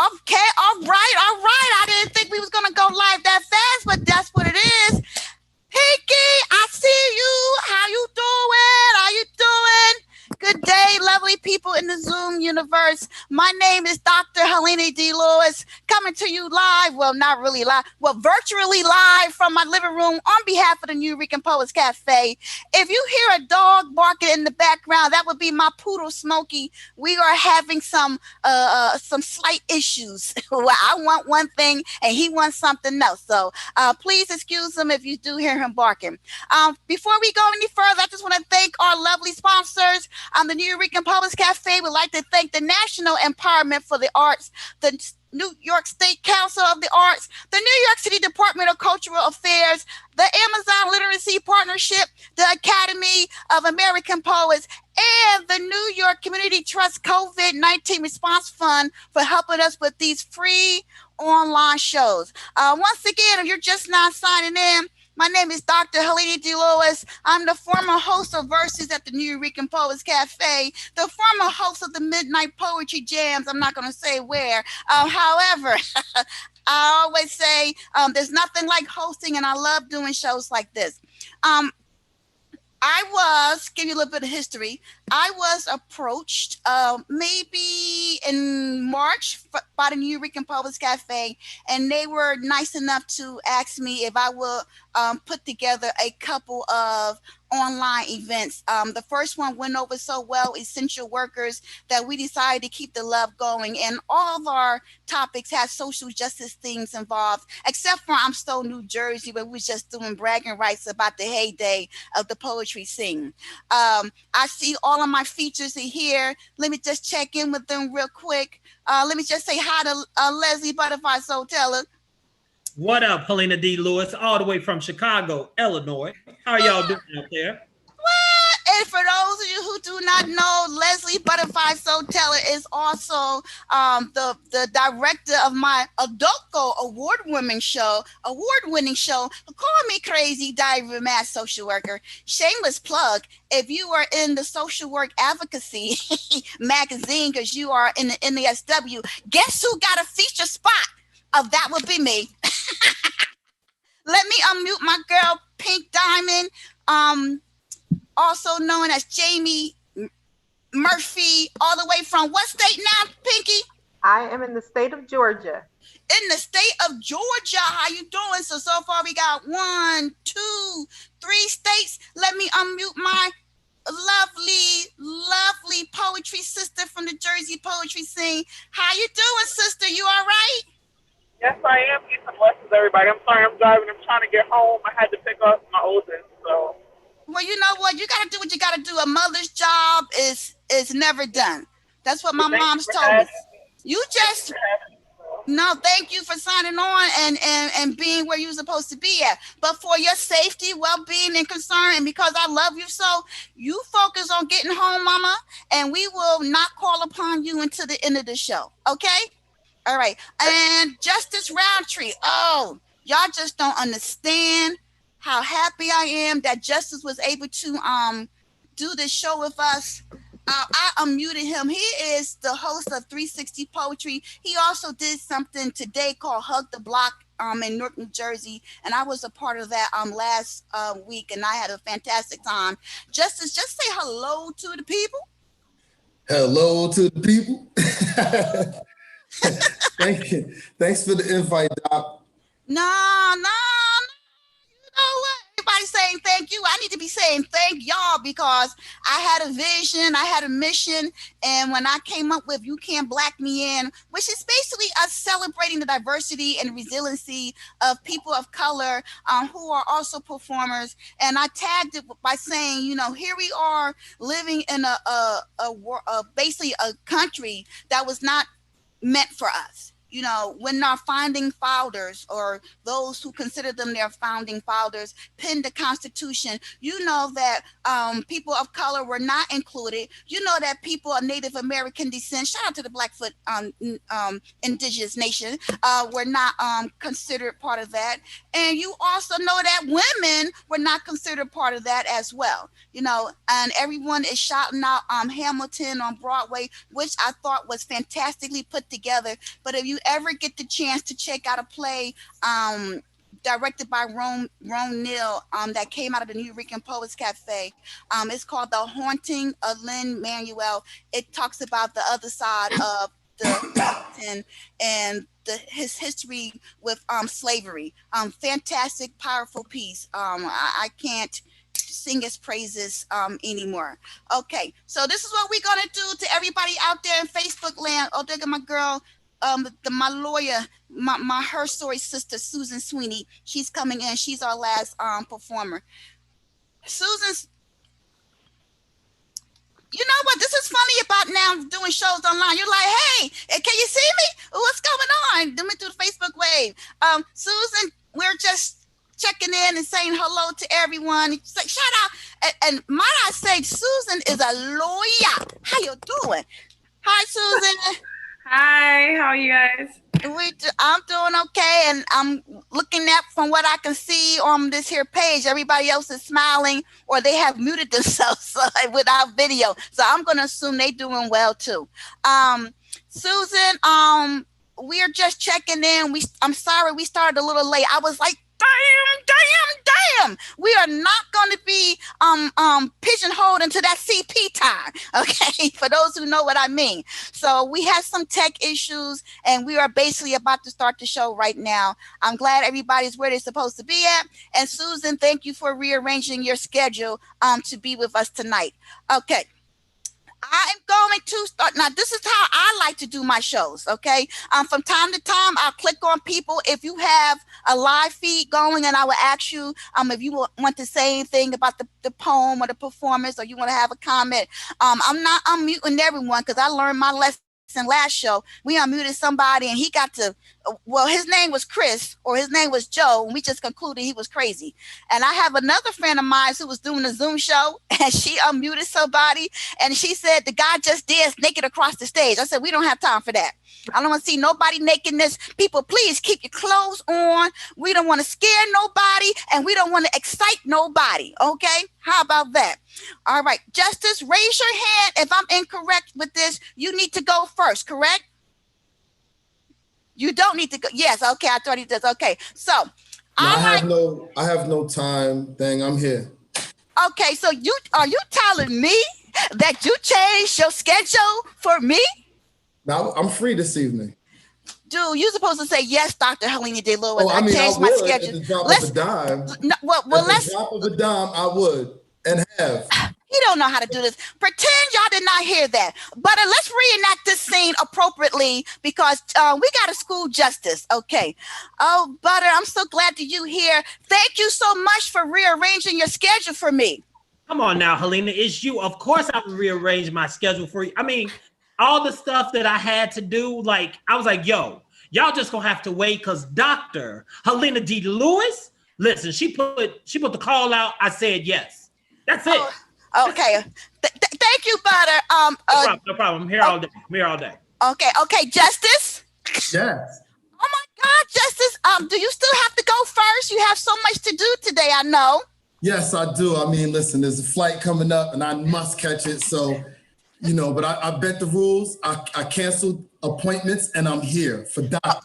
Okay, all right. I didn't think we was gonna go live that fast, but that's what it is. Pinky, I see you. How you doing? How you doing? Good day, lovely people in the Zoom universe. My name is Dr. Helena D. Lewis, coming to you live. Well, not really live. Well, virtually live from my living room on behalf of the New Rican Poets Cafe. If you hear a dog barking in the background, that would be my poodle Smokey. We are having some slight issues. Well, I want one thing and he wants something else. So please excuse him if you do hear him barking. Before we go any further, I just want to thank our lovely sponsors. The New Rican Poets Cafe would like to thank the National Empowerment for the Arts, the New York State Council of the Arts, the New York City Department of Cultural Affairs, the Amazon Literacy Partnership, the Academy of American Poets, and the New York Community Trust COVID-19 Response Fund for helping us with these free online shows. Once again, if you're just now signing in, my name is Dr. Helena D. Lewis. I'm the former host of Verses at the New Rican Poets Cafe, the former host of the Midnight Poetry Jams. I'm not going to say where. However, I always say there's nothing like hosting, and I love doing shows like this. Give you a little bit of history. I was approached maybe in March by the New Rican Poets Cafe, and they were nice enough to ask me if I would put together a couple of online events. The first one went over so well, essential workers, that we decided to keep the love going. And all of our topics had social justice things involved, except for I'm Still New Jersey, where we was just doing bragging rights about the heyday of the poetry scene. I see all of my features in here. Let me just check in with them real quick. Let me just say hi to Leslie Butterfly Soul Teller. What up, Helena D. Lewis, all the way from Chicago, Illinois. How are y'all doing out there? What? And for those of you who do not know, Leslie Butterfly Soul Teller is also the director of my Adultco award-winning show, Call Me Crazy, Diary of a Mad Social Worker. Shameless plug, if you are in the social work advocacy magazine, because you are in the NASW, guess who got a feature spot? That would be me. Let me unmute my girl, Pink Diamond, also known as Jamie Murphy, all the way from what state now, Pinky? I am in the state of Georgia. In the state of Georgia, how you doing? So far we got 1, 2, 3 states. Let me unmute my lovely poetry sister from the Jersey poetry scene. How you doing, sister? You all right? Yes, I am. Peace and blessings, everybody. I'm sorry I'm driving. I'm trying to get home. I had to pick up my oldest, so. Well, you know what? You got to do what you got to do. A mother's job is never done. That's what my mom's told me. You just, no, thank you for signing on and being where you're supposed to be at. But for your safety, well-being, and concern, and because I love you so, you focus on getting home, mama, and we will not call upon you until the end of the show, okay? All right, and Justice Roundtree. Oh, y'all just don't understand how happy I am that Justice was able to do this show with us. I unmuted him. He is the host of 360 Poetry. He also did something today called Hug the Block in Newark, New Jersey, and I was a part of that last week, and I had a fantastic time. Justice, just say hello to the people. Hello to the people. Thank you. Thanks for the invite, Doc. No. You know what? Everybody's saying thank you. I need to be saying thank y'all because I had a vision, I had a mission, and when I came up with You Can't Black Me In, which is basically us celebrating the diversity and resiliency of people of color who are also performers, and I tagged it by saying, you know, here we are living in a basically a country that was not meant for us. you know, when our founding fathers or those who consider them their founding fathers penned the Constitution, you know that people of color were not included. You know that people of Native American descent, shout out to the Blackfoot Indigenous nation, were not considered part of that. And you also know that women were not considered part of that as well. You know, and everyone is shouting out Hamilton on Broadway, which I thought was fantastically put together. But if you ever get the chance to check out a play directed by Rome Neal that came out of the New Rican Poets Cafe, it's called The Haunting of Lin-Manuel. It talks about the other side of the and his history with slavery. Fantastic, powerful piece. I can't sing his praises anymore. Okay, so this is what we're gonna do to everybody out there in Facebook land. Oh, look at my girl, my lawyer, my her story sister, Susan Sweeney. She's coming in. She's our last performer. Susan's. You know what? This is funny about now doing shows online. You're like, hey, can you see me? What's going on? Do me through the Facebook wave. Susan, we're just checking in and saying hello to everyone. Say, shout out. And might I say, Susan is a lawyer. How you doing? Hi, Susan. Hi, how are you guys? I'm doing okay, and I'm looking at from what I can see on this here page. Everybody else is smiling, or they have muted themselves without video. So I'm going to assume they're doing well too. Susan, we are just checking in. I'm sorry we started a little late. I was like, damn. We are not going to be pigeonholed into that CP time, okay? For those who know what I mean. So we have some tech issues, and we are basically about to start the show right now. I'm glad everybody's where they're supposed to be at. And Susan, thank you for rearranging your schedule to be with us tonight. Okay. I'm going to start. Now, this is how I like to do my shows, okay? From time to time, I'll click on people. If you have a live feed going, and I will ask you if you want to say anything about the poem or the performance, or you want to have a comment. I'm not unmuting everyone because I learned my lesson last show. We unmuted somebody, and he got to, well, his name was Chris, or his name was Joe, and we just concluded he was crazy. And I have another friend of mine who was doing a Zoom show, and she unmuted somebody, and she said the guy just danced naked across the stage. I said, we don't have time for that. I don't want to see nobody nakedness. People, please keep your clothes on. We don't want to scare nobody, and we don't want to excite nobody, okay? How about that? All right, Justice, raise your hand if I'm incorrect with this. You need to go first, correct? You don't need to go. Yes, okay, I thought he does. Okay, so I have no time thing. I'm here. Okay, so are you telling me that you changed your schedule for me? Now I'm free this evening. Dude, you're supposed to say yes, Dr. Helena D. Lewis. Oh, I mean, changed I my would schedule. at the drop of a dime. No, well, at the drop of a dime, I would and have. You don't know how to do this. Pretend y'all did not hear that. But let's reenact this scene appropriately because we got a school justice. Okay. Oh, Butter, I'm so glad that you here. Thank you so much for rearranging your schedule for me. Come on now, Helena, it's you. Of course I would rearrange my schedule for you. I mean, all the stuff that I had to do, like, I was like, yo, y'all just gonna have to wait because Dr. Helena D. Lewis, listen, she put the call out. I said yes. That's it. Oh, okay. Thank you, Butter. No problem. I'm here all day. Okay, Justice? Yes. Oh my God, Justice. Do you still have to go first? You have so much to do today, I know. Yes, I do. I mean, listen, there's a flight coming up and I must catch it. So, you know, but I bent the rules. I canceled appointments and I'm here for Doc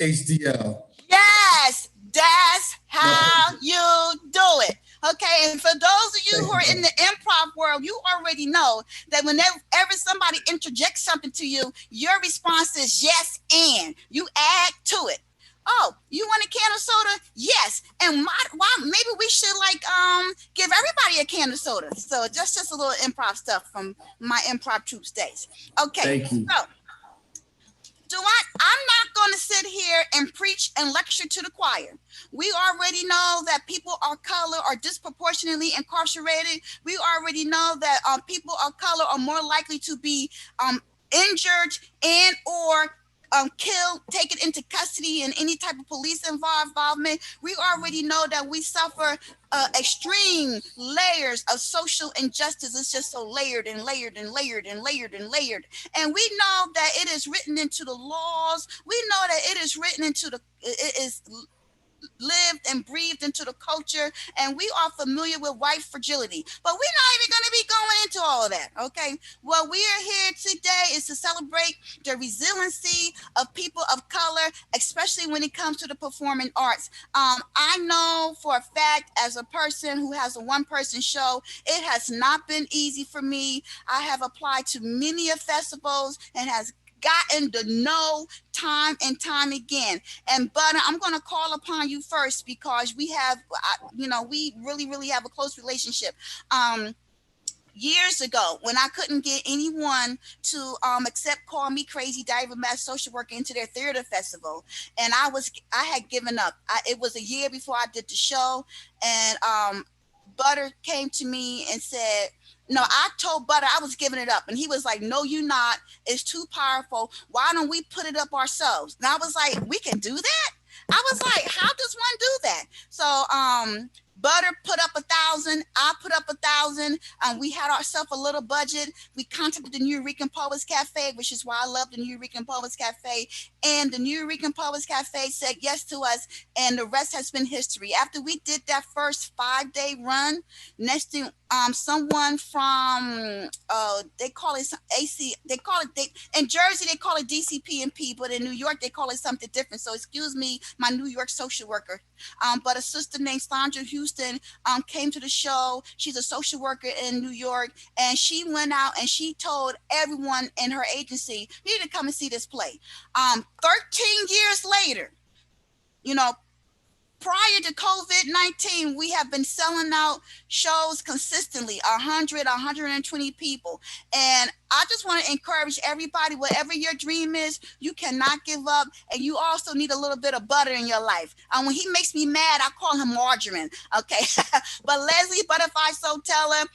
HDL. Yes, that's how you do it. Okay, and for those of you who are in the improv world, you already know that whenever somebody interjects something to you, your response is yes, and you add to it. Oh, you want a can of soda? Yes. And maybe we should give everybody a can of soda. So just a little improv stuff from my improv troops days. Okay. Thank you. So I'm not going to sit here and preach and lecture to the choir. We already know that people of color are disproportionately incarcerated. We already know that people of color are more likely to be injured and or killed, taken into custody, and any type of police involvement, we already know that we suffer extreme layers of social injustice. It's just so layered and layered and layered and layered and layered. And we know that it is written into the laws. We know that it is written into it is lived and breathed into the culture, and we are familiar with white fragility, but we're not even going to be going into all of that. Okay, what we are here today is to celebrate the resiliency of people of color, especially when it comes to the performing arts. I know for a fact, as a person who has a one-person show, it has not been easy for me. I have applied to many festivals and has gotten to know time and time again. And Butter, I'm going to call upon you first because we have, we really have a close relationship. Years ago, when I couldn't get anyone to accept Call Me Crazy Diver Mass Social Worker into their theater festival, and I had given up. It was a year before I did the show, and Butter came to me and said, no, I told Butter I was giving it up. And he was like, no, you're not. It's too powerful. Why don't we put it up ourselves? And I was like, we can do that? I was like, how does one do that? So Butter put up 1,000. I put up 1,000. We had ourselves a little budget. We contacted the Nuyorican Poets Cafe, which is why I love the Nuyorican Poets Cafe. And the Nuyorican Poets Cafe said yes to us, and the rest has been history. After we did that first 5-day run, next thing, someone from they call it AC. In Jersey they call it DCP&P, but in New York they call it something different. So excuse me, my New York social worker. But a sister named Sandra Houston came to the show. She's a social worker in New York, and she went out and she told everyone in her agency, you need to come and see this play. 13 years later, prior to COVID-19, we have been selling out shows consistently, 100, 120 people. And I just want to encourage everybody, whatever your dream is, you cannot give up. And you also need a little bit of butter in your life. When he makes me mad, I call him margarine. Okay. But Leslie Butterfly Soteller,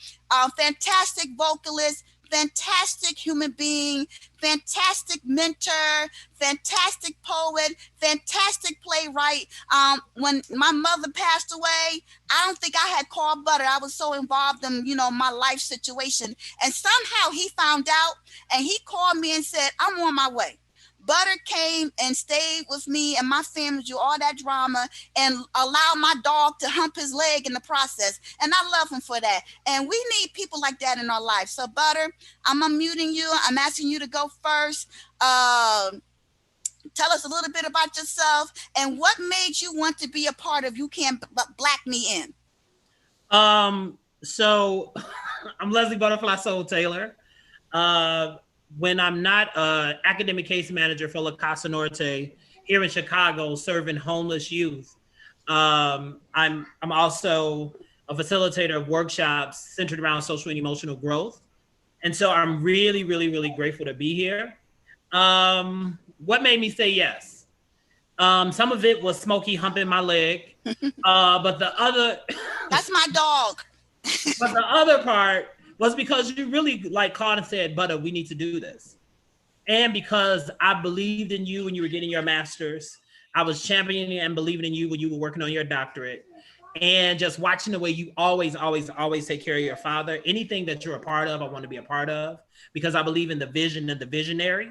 fantastic vocalist, fantastic human being, fantastic mentor, fantastic poet, fantastic playwright. When my mother passed away, I don't think I had called Butter. I was so involved in, my life situation. And somehow he found out and he called me and said, I'm on my way. Butter came and stayed with me and my family through all that drama and allowed my dog to hump his leg in the process. And I love him for that. And we need people like that in our life. So Butter, I'm unmuting you. I'm asking you to go first. Tell us a little bit about yourself and what made you want to be a part of You Can't Black Me In. So I'm Leslie Butterfly Soul Taylor. When I'm not academic case manager for La Casa Norte here in Chicago, serving homeless youth, I'm also a facilitator of workshops centered around social and emotional growth. And so I'm really, really, really grateful to be here. What made me say yes? Some of it was Smokey humping my leg, but the other... That's my dog. But the other part was because you really called and said, Butter, we need to do this. And because I believed in you when you were getting your master's, I was championing and believing in you when you were working on your doctorate. And just watching the way you always take care of your father, anything that you're a part of, I want to be a part of, because I believe in the vision and the visionary.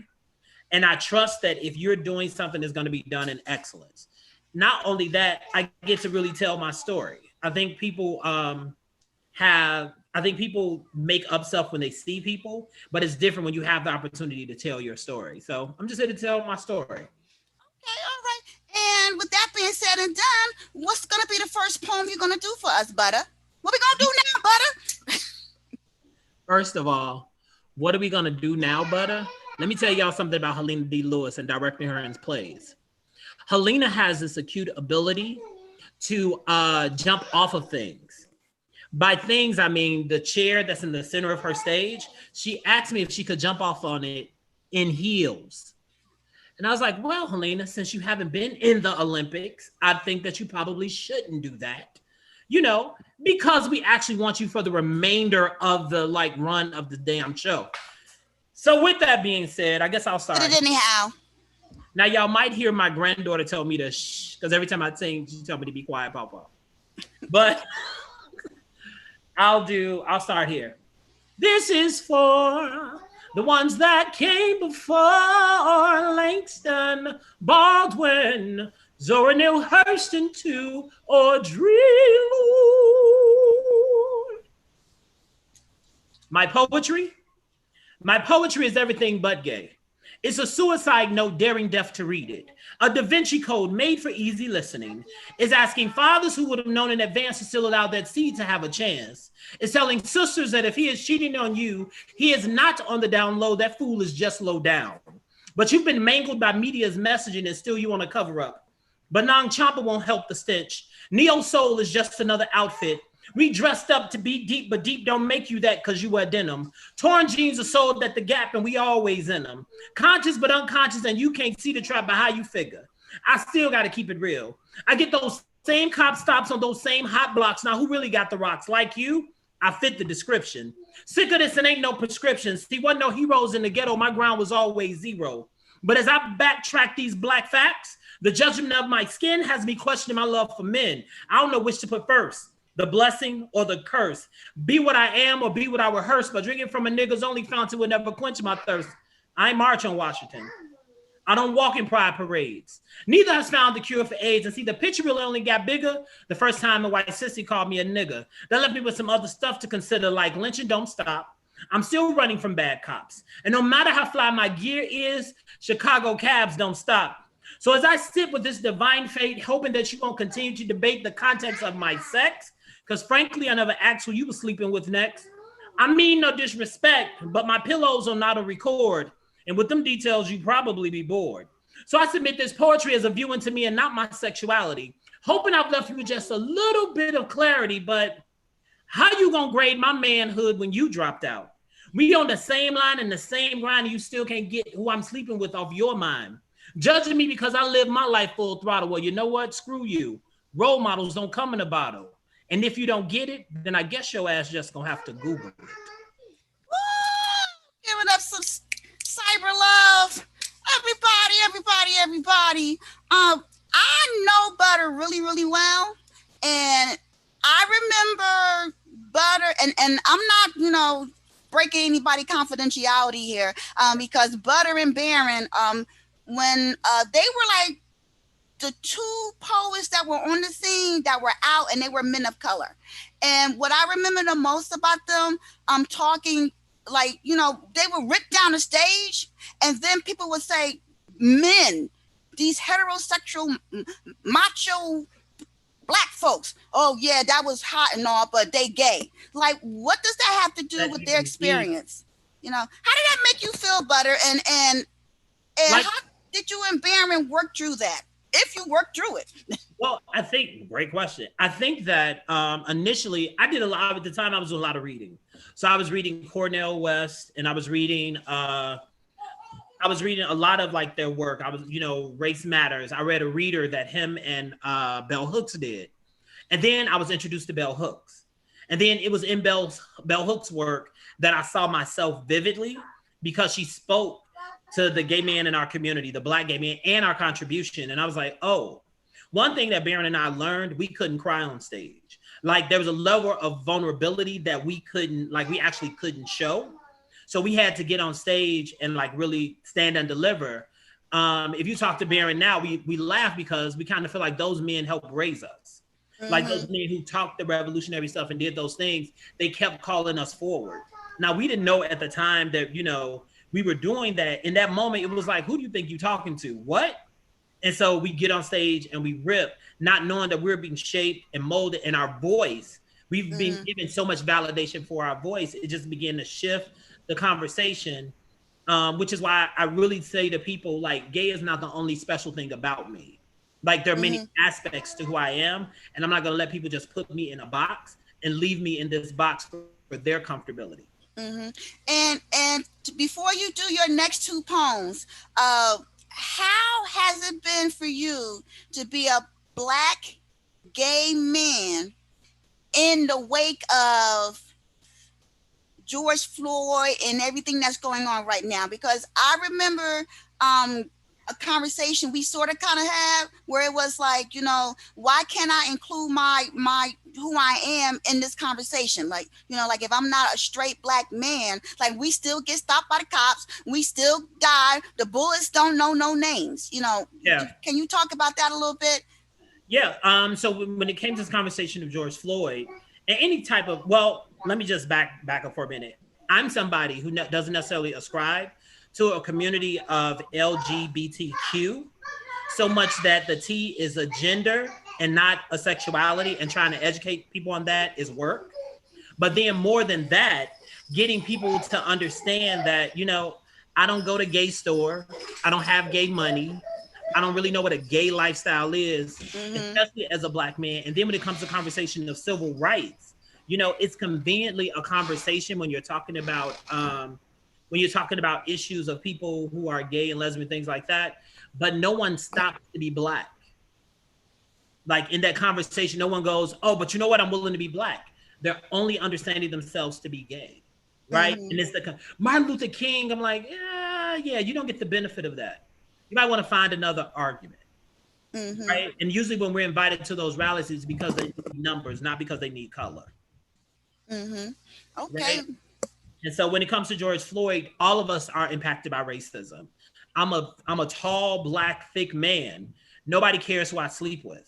And I trust that if you're doing something that's going to be done in excellence. Not only that, I get to really tell my story. I think people people make up stuff when they see people, but it's different when you have the opportunity to tell your story. So I'm just here to tell my story. Okay, all right. And with that being said and done, what's going to be the first poem you're going to do for us, Butter? What are we going to do now, Butter? First of all, what are we going to do now, Butter? Let me tell y'all something about Helena D. Lewis and directing her in plays. Helena has this acute ability to jump off of things. By things, I mean the chair that's in the center of her stage. She asked me if she could jump off on it in heels. And I was like, well, Helena, since you haven't been in the Olympics, I think that you probably shouldn't do that. Because we actually want you for the remainder of the run of the damn show. So with that being said, I guess I'll start. Did it anyhow. Now y'all might hear my granddaughter tell me to shh, because every time I sing, she tell me to be quiet, Papa. But I'll start here. This is for the ones that came before Langston, Baldwin, Zora Neale Hurston, too, Audre Lorde. My poetry is everything but gay. It's a suicide note daring deaf to read it. A Da Vinci Code made for easy listening. It's asking fathers who would have known in advance to still allow that seed to have a chance. It's telling sisters that if he is cheating on you, he is not on the down low. That fool is just low down. But you've been mangled by media's messaging and still you want to cover up. But Nang Champa won't help the stench. Neo Soul is just another outfit. We dressed up to be deep, but deep don't make you that because you wear denim. Torn jeans are sold at the Gap and we always in them. Conscious but unconscious and you can't see the trap by how you figure. I still got to keep it real. I get those same cop stops on those same hot blocks. Now who really got the rocks? Like you? I fit the description. Sick of this and ain't no prescriptions. See, wasn't no heroes in the ghetto. My ground was always zero. But as I backtrack these black facts, the judgment of my skin has me questioning my love for men. I don't know which to put first. The blessing or the curse. Be what I am or be what I rehearse, but drinking from a nigga's only fountain would never quench my thirst. I ain't march on Washington. I don't walk in pride parades. Neither has found the cure for AIDS. And see, the picture really only got bigger the first time a white sissy called me a nigga. That left me with some other stuff to consider, like lynching don't stop. I'm still running from bad cops. And no matter how fly my gear is, Chicago cabs don't stop. So as I sit with this divine fate, hoping that you won't continue to debate the context of my sex, because frankly, I never asked who you were sleeping with next. I mean no disrespect, but my pillows are not a record. And with them details, you'd probably be bored. So I submit this poetry as a view into me and not my sexuality. Hoping I've left you with just a little bit of clarity, but how you gonna grade my manhood when you dropped out? We on the same line and the same grind and you still can't get who I'm sleeping with off your mind. Judging me because I live my life full throttle. Well, you know what? Screw you. Role models don't come in a bottle. And if you don't get it, then I guess your ass just gonna have to Google it. Woo! Giving up some cyber love. Everybody. I know Butter really, really well. And I remember Butter, and I'm not, breaking anybody confidentiality here, because Butter and Baron, when they were like the two poets that were on the scene that were out and they were men of color. And what I remember the most about them, talking like, they were ripped down the stage and then people would say, men, these heterosexual macho black folks, oh yeah, that was hot and all, but they gay. Like, what does that have to do with their experience? How did that make you feel, Butter? And like, how did you and Baron work through that? If you worked through it. Well, I think, great question. I think that initially I did a lot, at the time I was doing a lot of reading. So I was reading Cornel West and I was reading a lot of like their work. I was, Race Matters. I read a reader that him and Bell Hooks did. And then I was introduced to Bell Hooks. And then it was in Bell Hooks' work that I saw myself vividly because she spoke to the gay man in our community, the Black gay man, and our contribution. And I was like, oh, one thing that Baron and I learned, we couldn't cry on stage. Like there was a level of vulnerability that we actually couldn't show. So we had to get on stage and like really stand and deliver. If you talk to Baron now, we laugh because we kind of feel like those men helped raise us. Mm-hmm. Like those men who talked the revolutionary stuff and did those things, they kept calling us forward. Now we didn't know at the time that, we were doing that. In that moment, it was like, who do you think you're talking to? What? And so we get on stage and we rip, not knowing that we're being shaped and molded in our voice. We've been given so much validation for our voice. It just began to shift the conversation, which is why I really say to people, like, gay is not the only special thing about me. Like there are many aspects to who I am, and I'm not gonna let people just put me in a box and leave me in this box for their comfortability. Mm-hmm. And before you do your next two poems, how has it been for you to be a Black gay man in the wake of George Floyd and everything that's going on right now? Because I remember a conversation we sort of kind of had where it was like, you know, why can't I include my who I am in this conversation? Like, you know, like if I'm not a straight Black man, like we still get stopped by the cops, we still die, the bullets don't know no names, you know. Yeah. Can you talk about that a little bit? Yeah. So when it came to this conversation of George Floyd and any type of, well, let me just back up for a minute. I'm somebody who doesn't necessarily ascribe to a community of LGBTQ so much that the T is a gender and not a sexuality, and trying to educate people on that is work. But then more than that, getting people to understand that, you know, I don't go to gay store, I don't have gay money, I don't really know what a gay lifestyle is, especially as a Black man. And then when it comes to conversation of civil rights, you know, it's conveniently a conversation when you're talking about issues of people who are gay and lesbian, things like that, but no one stops to be Black. Like in that conversation, no one goes, oh, but you know what? I'm willing to be Black. They're only understanding themselves to be gay, right? And it's the Martin Luther King. I'm like, yeah, you don't get the benefit of that. You might want to find another argument, right? And usually when we're invited to those rallies, it's because they need numbers, not because they need color. Okay. Right? And so when it comes to George Floyd, all of us are impacted by racism. I'm a tall, Black, thick man. Nobody cares who I sleep with.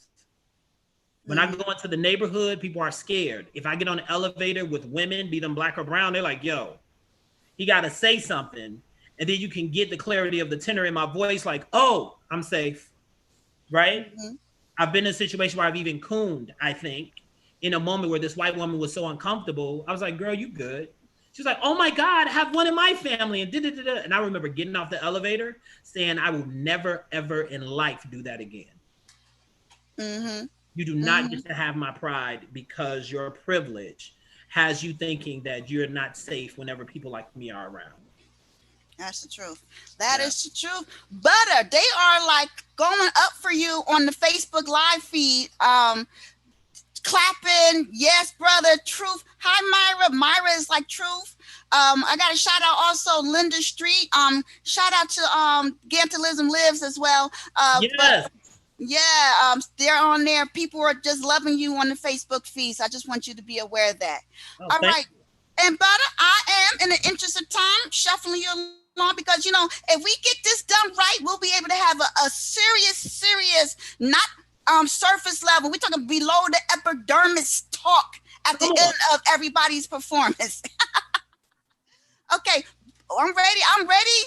When I go into the neighborhood, people are scared. If I get on an elevator with women, be them Black or brown, they're like, yo, he got to say something. And then you can get the clarity of the tenor in my voice, like, oh, I'm safe, right? I've been in a situation where I've even cooned, I think, in a moment where this white woman was so uncomfortable. I was like, girl, you good? She's like, oh my God, I have one in my family, and da-da-da-da. And I remember getting off the elevator saying, I will never, ever in life do that again. You do not get to have my pride because your privilege has you thinking that you're not safe whenever people like me are around. That's the truth. That is the truth. Butter, they are like going up for you on the Facebook live feed, clapping, yes, brother, truth. Hi, Myra. Myra is like truth. I got a shout out also Linda Street. Shout out to Gantelism Lives as well. Yes. They're on there. People are just loving you on the Facebook feed. So I just want you to be aware of that. All right. And Butter, I am, in the interest of time, shuffling you along because, you know, if we get this done right, we'll be able to have a serious, not surface level. We're talking below the epidermis talk at the end of everybody's performance. Okay, I'm ready.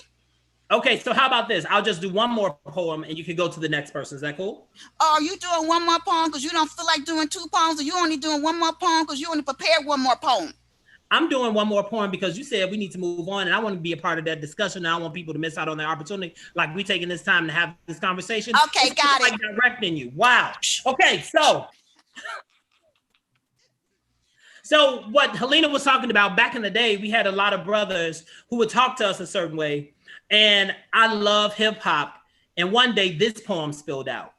Okay, so how about this? I'll just do one more poem and you can go to the next person. Is that cool? Oh, you doing one more poem because you don't feel like doing two poems, or you only doing one more poem because you only prepared one more poem? I'm doing one more poem because you said we need to move on, and I want to be a part of that discussion. And I don't want people to miss out on their opportunity. Like we taking this time to have this conversation. Okay, got it. Like directing you. Wow. Okay, so what Helena was talking about back in the day, we had a lot of brothers who would talk to us a certain way. And I love hip hop. And one day this poem spilled out.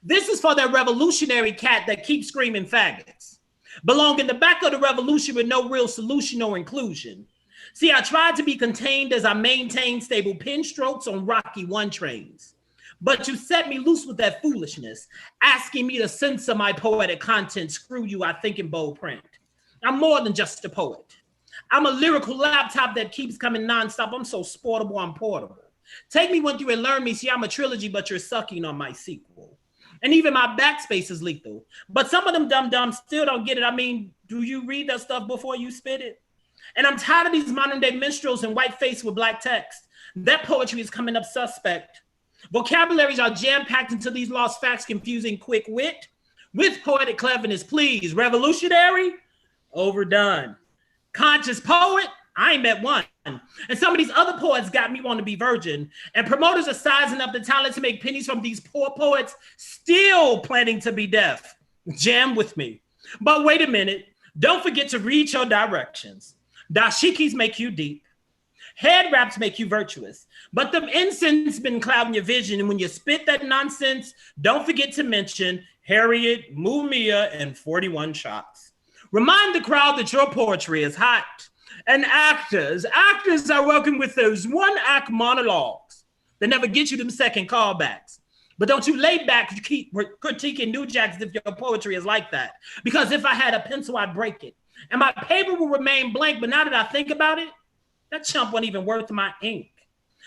This is for that revolutionary cat that keeps screaming faggots. Belong in the back of the revolution with no real solution or inclusion. See, I tried to be contained as I maintained stable pen strokes on Rocky 1 trains. But you set me loose with that foolishness, asking me to censor my poetic content. Screw you, I think in bold print. I'm more than just a poet. I'm a lyrical laptop that keeps coming nonstop. I'm so sportable, I'm portable. Take me when you and learn me. See, I'm a trilogy, but you're sucking on my sequel. And even my backspace is lethal. But some of them dum-dums still don't get it. I mean, do you read that stuff before you spit it? And I'm tired of these modern day minstrels and white face with black text. That poetry is coming up suspect. Vocabularies are jam-packed into these lost facts, confusing quick wit with poetic cleverness. Please, revolutionary, overdone. Conscious poet, I ain't met one. And some of these other poets got me want to be virgin. And promoters are sizing up the talent to make pennies from these poor poets still planning to be deaf. Jam with me. But wait a minute. Don't forget to read your directions. Dashikis make you deep. Head wraps make you virtuous. But them incense been clouding your vision. And when you spit that nonsense, don't forget to mention Harriet, Mumia, and 41 shots. Remind the crowd that your poetry is hot. And actors are working with those one-act monologues. They never get you them second callbacks. But don't you lay back, you keep critiquing New Jacks if your poetry is like that. Because if I had a pencil, I'd break it. And my paper will remain blank, but now that I think about it, that chump wasn't even worth my ink.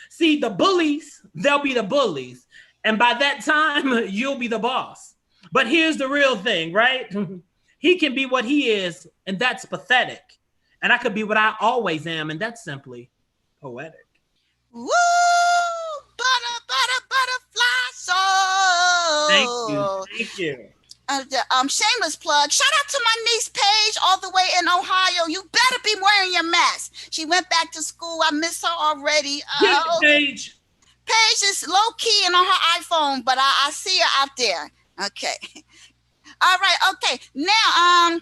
See, the bullies, they'll be the bullies. And by that time, you'll be the boss. But here's the real thing, right? He can be what he is, and that's pathetic. And I could be what I always am, and that's simply poetic. Woo! Butterfly soul. Thank you. Shameless plug. Shout out to my niece Paige, all the way in Ohio. You better be wearing your mask. She went back to school. I miss her already. Paige. Paige is low key and on her iPhone, but I see her out there. Okay. All right. Okay. Now,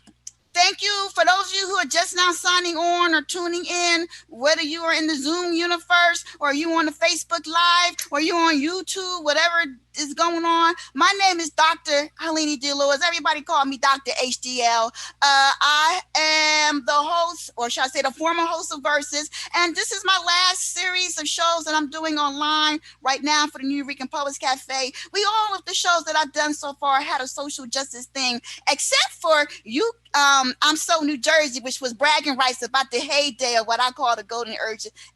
thank you for those of you who are just now signing on or tuning in, whether you are in the Zoom universe or you on the Facebook Live or you on YouTube, whatever is going on. My name is Dr. Helena D. Everybody call me Dr. HDL. I am the host, or should I say the former host of Versus, and this is my last series of shows that I'm doing online right now for the New York Poets Cafe. All of the shows that I've done so far had a social justice thing, except for you. I'm So New Jersey, which was bragging rights about the heyday of what I call the golden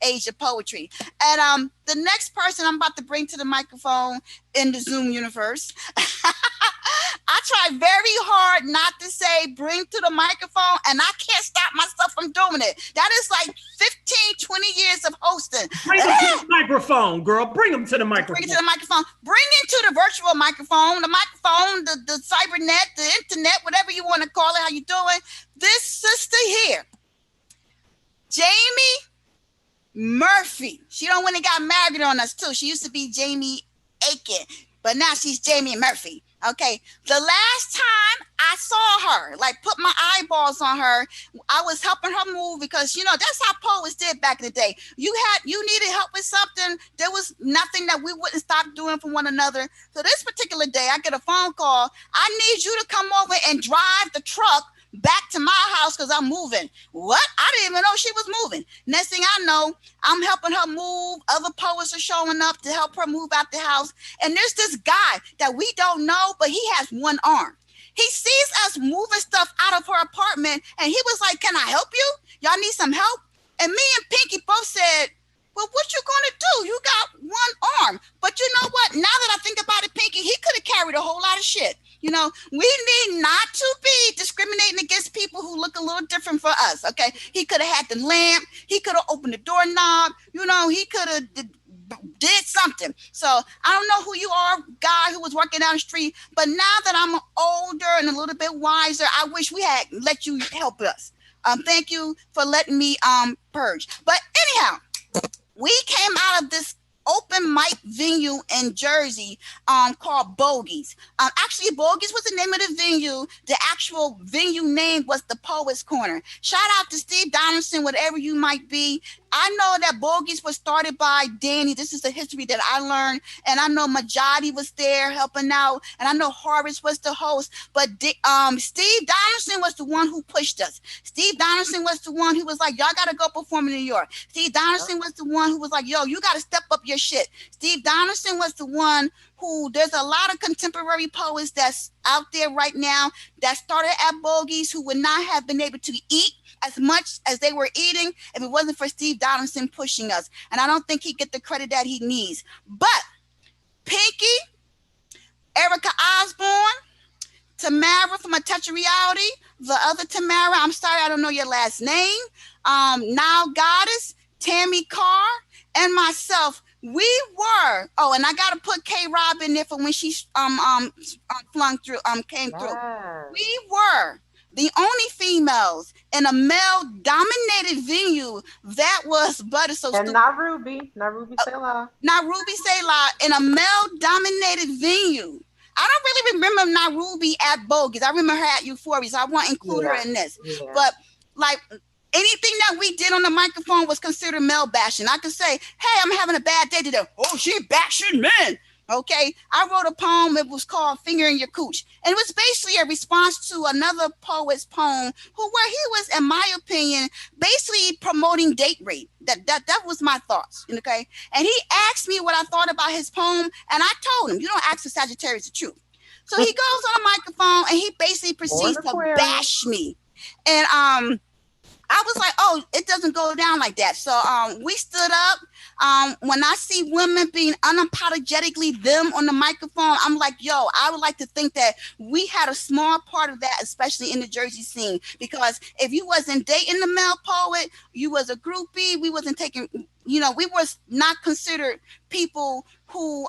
age of poetry. And the next person I'm about to bring to the microphone in the Zoom universe, I try very hard not to say bring to the microphone, and I can't stop myself from doing it. That is like 15, 20 years of hosting. Bring them to the microphone, girl. Bring them to the microphone. Bring it to the microphone. Bring it to the virtual microphone, the cybernet, the internet, whatever you want to call it, how you doing. This sister here, Jamie Murphy. She don't when they got married on us too. She used to be Jamie Aiken, but now she's Jamie Murphy. Okay, the last time I saw her, like put my eyeballs on her, I was helping her move because, you know, that's how poets did back in the day. You needed help with something. There was nothing that we wouldn't stop doing for one another. So this particular day, I get a phone call. I need you to come over and drive the truck back to my house because I'm moving. What? I didn't even know she was moving. Next thing I know, I'm helping her move. Other poets are showing up to help her move out the house. And there's this guy that we don't know, but he has one arm. He sees us moving stuff out of her apartment and he was like, "Can I help you? Y'all need some help?" And me and Pinky both said, "Well, what you gonna do? You got one arm." But you know what? Now that I think about it, Pinky, he could have carried a whole lot of shit. You know, we need not to be discriminating against people who look a little different for us, okay? He could have had the lamp. He could have opened the doorknob. You know, he could have did something. So I don't know who you are, guy who was working down the street, but now that I'm older and a little bit wiser, I wish we had let you help us. Thank you for letting me purge. But anyhow, we came out of this open mic venue in Jersey called Bogies. Actually, Bogies was the name of the venue. The actual venue name was the Poets Corner. Shout out to Steve Donaldson, whatever you might be. I know that Bogies was started by Danny. This is the history that I learned. And I know Majadi was there helping out. And I know Horace was the host. But Steve Donaldson was the one who pushed us. Steve Donaldson was the one who was like, "Y'all got to go perform in New York." Steve Donaldson was the one who was like, "Yo, you got to step up your shit." Steve Donaldson was the one who, there's a lot of contemporary poets that's out there right now that started at Bogies who would not have been able to eat as much as they were eating if it wasn't for Steve Donaldson pushing us. And I don't think he get the credit that he needs. But Pinky, Erica Osborne, Tamara from A Touch of Reality, the other Tamara, I'm sorry, I don't know your last name, Now Goddess, Tammy Carr, and myself, we were, and I gotta put K-Rob in there for when she came through. We were the only females in a male-dominated venue that was Butter So Stupid. And not Ruby Selah. Not Ruby Selah in a male-dominated venue. I don't really remember not Ruby at Bogies. I remember her at Euphoria, so I won't include her in this. Yeah. But like anything that we did on the microphone was considered male bashing. I could say, "Hey, I'm having a bad day today." "Oh, she bashing men." Okay, I wrote a poem. It was called "Finger in Your Cooch," and it was basically a response to another poet's poem, where he was, in my opinion, basically promoting date rape. That was my thoughts. Okay, and he asked me what I thought about his poem, and I told him, "You don't ask the Sagittarius the truth." So he goes on the microphone and he basically proceeds to bash me, and I was like, oh, it doesn't go down like that. So we stood up. When I see women being unapologetically them on the microphone, I'm like, yo, I would like to think that we had a small part of that, especially in the Jersey scene. Because if you wasn't dating the male poet, you was a groupie. We wasn't taking, we was not considered people who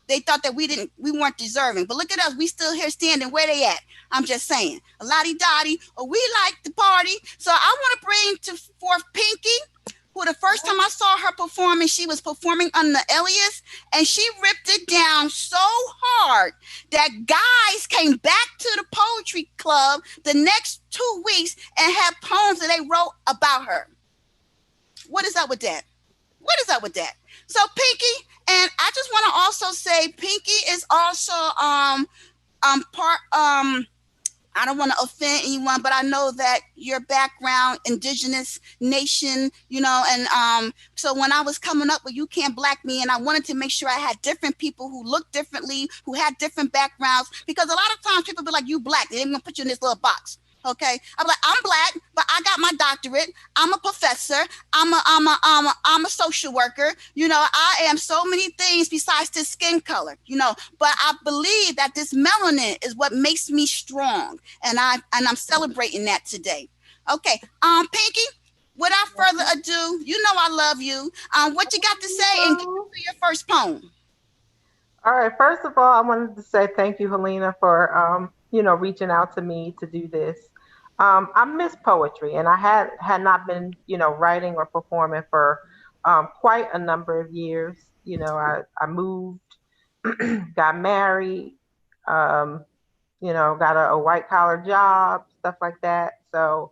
they thought that we weren't deserving. But look at us, we still here standing. Where they at? I'm just saying, a lottie-dottie, we like the party. So I want to bring forth Pinky, who the first time I saw her performing, she was performing on the alias, and she ripped it down so hard that guys came back to the poetry club the next 2 weeks and had poems that they wrote about her. What is up with that? What is up with that? So Pinky, and I just want to also say Pinky is also part I don't want to offend anyone, but I know that your background, Indigenous nation, and so when I was coming up with You Can't Black Me, and I wanted to make sure I had different people who looked differently, who had different backgrounds, because a lot of times people be like, you black, they ain't gonna put you in this little box. Okay, I'm like, I'm black, but I got my doctorate. I'm a professor. I'm a social worker. I am so many things besides this skin color. But I believe that this melanin is what makes me strong, and I'm celebrating that today. Okay, Pinky, without further ado, I love you. What you got to say and get to your first poem? All right. First of all, I wanted to say thank you, Helena, for reaching out to me to do this. I miss poetry, and I had not been, writing or performing for quite a number of years. I moved, got married, got a white collar job, stuff like that. So,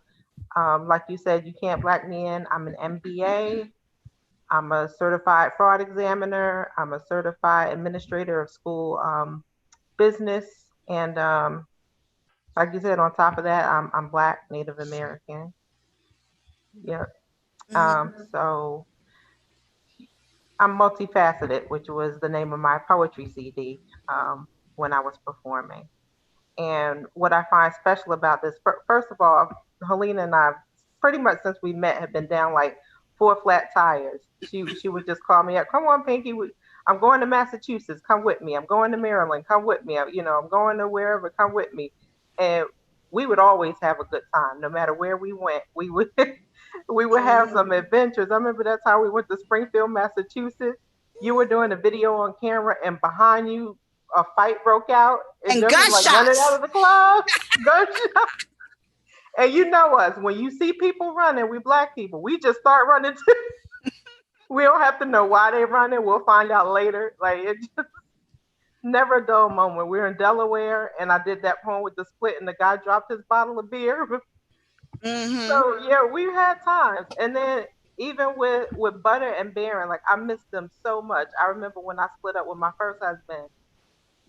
like you said, you can't black me in. I'm an MBA. I'm a certified fraud examiner. I'm a certified administrator of school business, and like you said, on top of that, I'm Black, Native American. Yep. So I'm multifaceted, which was the name of my poetry CD when I was performing. And what I find special about this, first of all, Helena and I, pretty much since we met, have been down like 4 flat tires. She would just call me up, come on, Pinky, I'm going to Massachusetts, come with me. I'm going to Maryland, come with me. I'm going to wherever, come with me. And we would always have a good time, no matter where we went. We would have some adventures. I remember that time we went to Springfield, Massachusetts. You were doing a video on camera, and behind you, a fight broke out, and gunshots. Like running out of the club, gunshots. And you know us, when you see people running, we Black people, we just start running too. We don't have to know why they're running. We'll find out later. Like, it just never a dull moment. We were in Delaware, and I did that poem with the split, and the guy dropped his bottle of beer. So yeah, we've had times. And then even with Butter and Baron, like, I miss them so much. I remember when I split up with my first husband,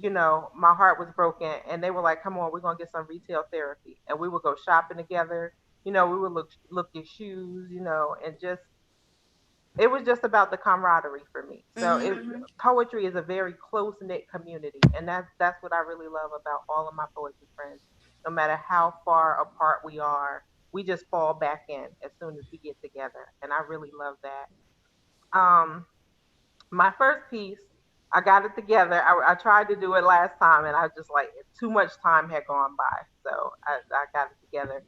my heart was broken, and they were like, come on, we're gonna get some retail therapy. And we would go shopping together. We would look at shoes, and just, it was just about the camaraderie for me. So poetry is a very close-knit community, and that's what I really love about all of my poetry friends. No matter how far apart we are, we just fall back in as soon as we get together, and I really love that. My first piece, I got it together. I tried to do it last time, and I just like, too much time had gone by, so I got it together.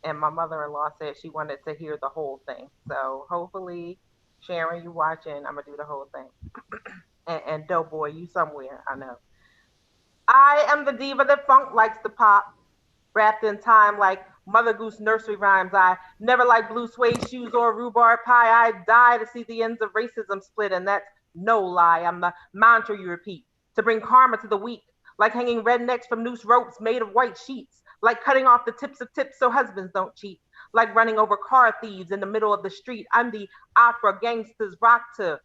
And my mother-in-law said she wanted to hear the whole thing, so hopefully, Sharon, you watching, I'm gonna do the whole thing. And Doughboy, you somewhere, I know. I am the diva that funk likes to pop, wrapped in time like Mother Goose nursery rhymes. I never liked blue suede shoes or rhubarb pie. I die to see the ends of racism split, and that's no lie. I'm the mantra you repeat to bring karma to the weak, like hanging rednecks from noose ropes made of white sheets, like cutting off the tips of tips so husbands don't cheat, like running over car thieves in the middle of the street. I'm the opera gangsters rock to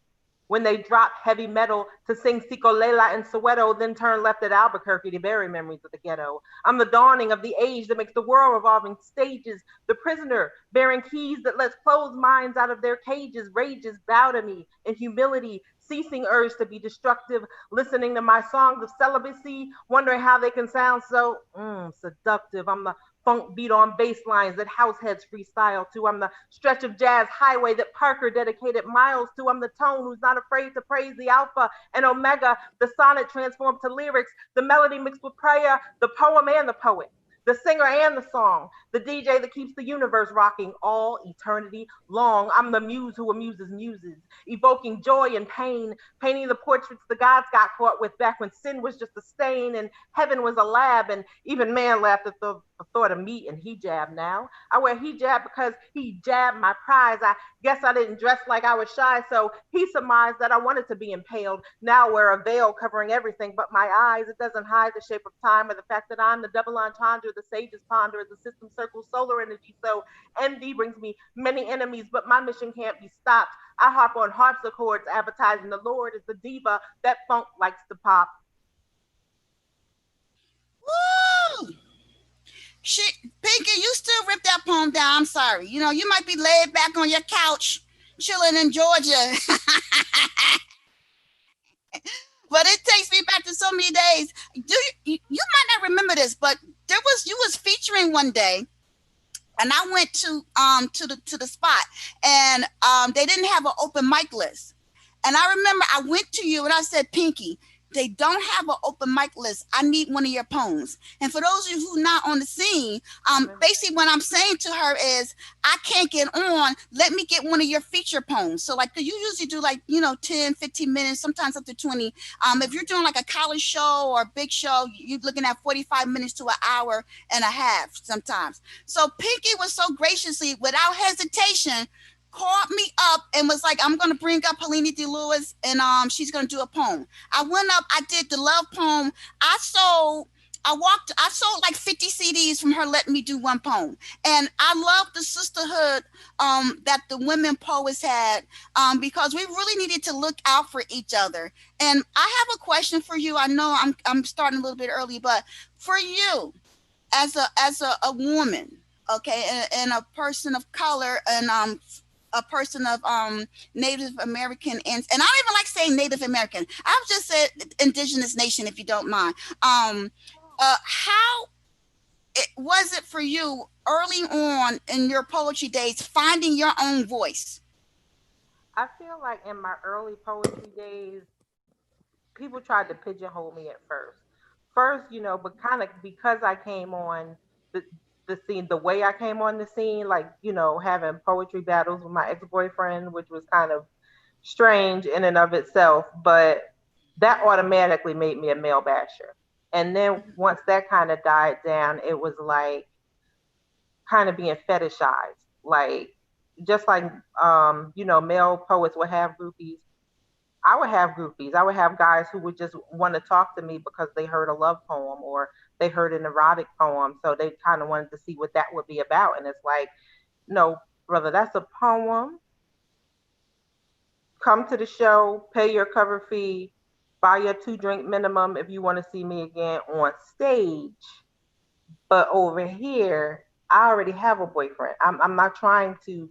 when they dropped heavy metal to sing Sikolela in Soweto, then turned left at Albuquerque to bury memories of the ghetto. I'm the dawning of the age that makes the world revolving stages, the prisoner bearing keys that lets closed minds out of their cages, rages bow to me in humility, ceasing urge to be destructive, listening to my songs of celibacy, wondering how they can sound so seductive. I'm the funk beat on bass lines that house heads freestyle to. I'm the stretch of jazz highway that Parker dedicated miles to. I'm the tone who's not afraid to praise the alpha and omega, the sonnet transformed to lyrics, the melody mixed with prayer, the poem and the poet, the singer and the song, the DJ that keeps the universe rocking all eternity long. I'm the muse who amuses muses, evoking joy and pain, painting the portraits the gods got caught with back when sin was just a stain and heaven was a lab, and even man laughed at the thought of me and hijab now. I wear hijab because he jabbed my prize. I guess I didn't dress like I was shy, so he surmised that I wanted to be impaled. Now wear a veil covering everything but my eyes. It doesn't hide the shape of time or the fact that I'm the double entendre the sages ponder as the system circles solar energy. So envy brings me many enemies, but my mission can't be stopped. I harp on harpsichords, advertising the Lord is the diva that funk likes to pop. Woo! Pinky, you still rip that poem down. I'm sorry. You know, you might be laid back on your couch, chilling in Georgia. But it takes me back to so many days. You might not remember this, but you was featuring one day, and I went to the spot, and they didn't have an open mic list. And I remember I went to you and I said, Pinky, they don't have an open mic list. I need one of your poems. And for those of you who are not on the scene, basically what I'm saying to her is, I can't get on. Let me get one of your feature poems. So like you usually do 10, 15 minutes, sometimes up to 20. If you're doing like a college show or a big show, you're looking at 45 minutes to an hour and a half sometimes. So Pinky was so graciously, without hesitation, called me up and was like, I'm going to bring up Helena D. Lewis and she's going to do a poem. I went up, I did the love poem. I sold like 50 CDs from her letting me do one poem. And I love the sisterhood that the women poets had because we really needed to look out for each other. And I have a question for you. I know I'm starting a little bit early, but for you as a woman, okay, and a person of color and a person of Native American, and I don't even like saying Native American. I've just said Indigenous nation, if you don't mind. How was it for you early on in your poetry days, finding your own voice? I feel like in my early poetry days, people tried to pigeonhole me at first. But kind of because I came on the scene, the way I came on the scene, like, having poetry battles with my ex-boyfriend, which was kind of strange in and of itself, but that automatically made me a male basher. And then once that kind of died down, it was like kind of being fetishized. Like, just like, male poets would have groupies, I would have groupies. I would have guys who would just want to talk to me because they heard a love poem or they heard an erotic poem. So they kind of wanted to see what that would be about. And it's like, no, brother, that's a poem. Come to the show, pay your cover fee, buy your 2-drink minimum if you want to see me again on stage. But over here, I already have a boyfriend. I'm not trying to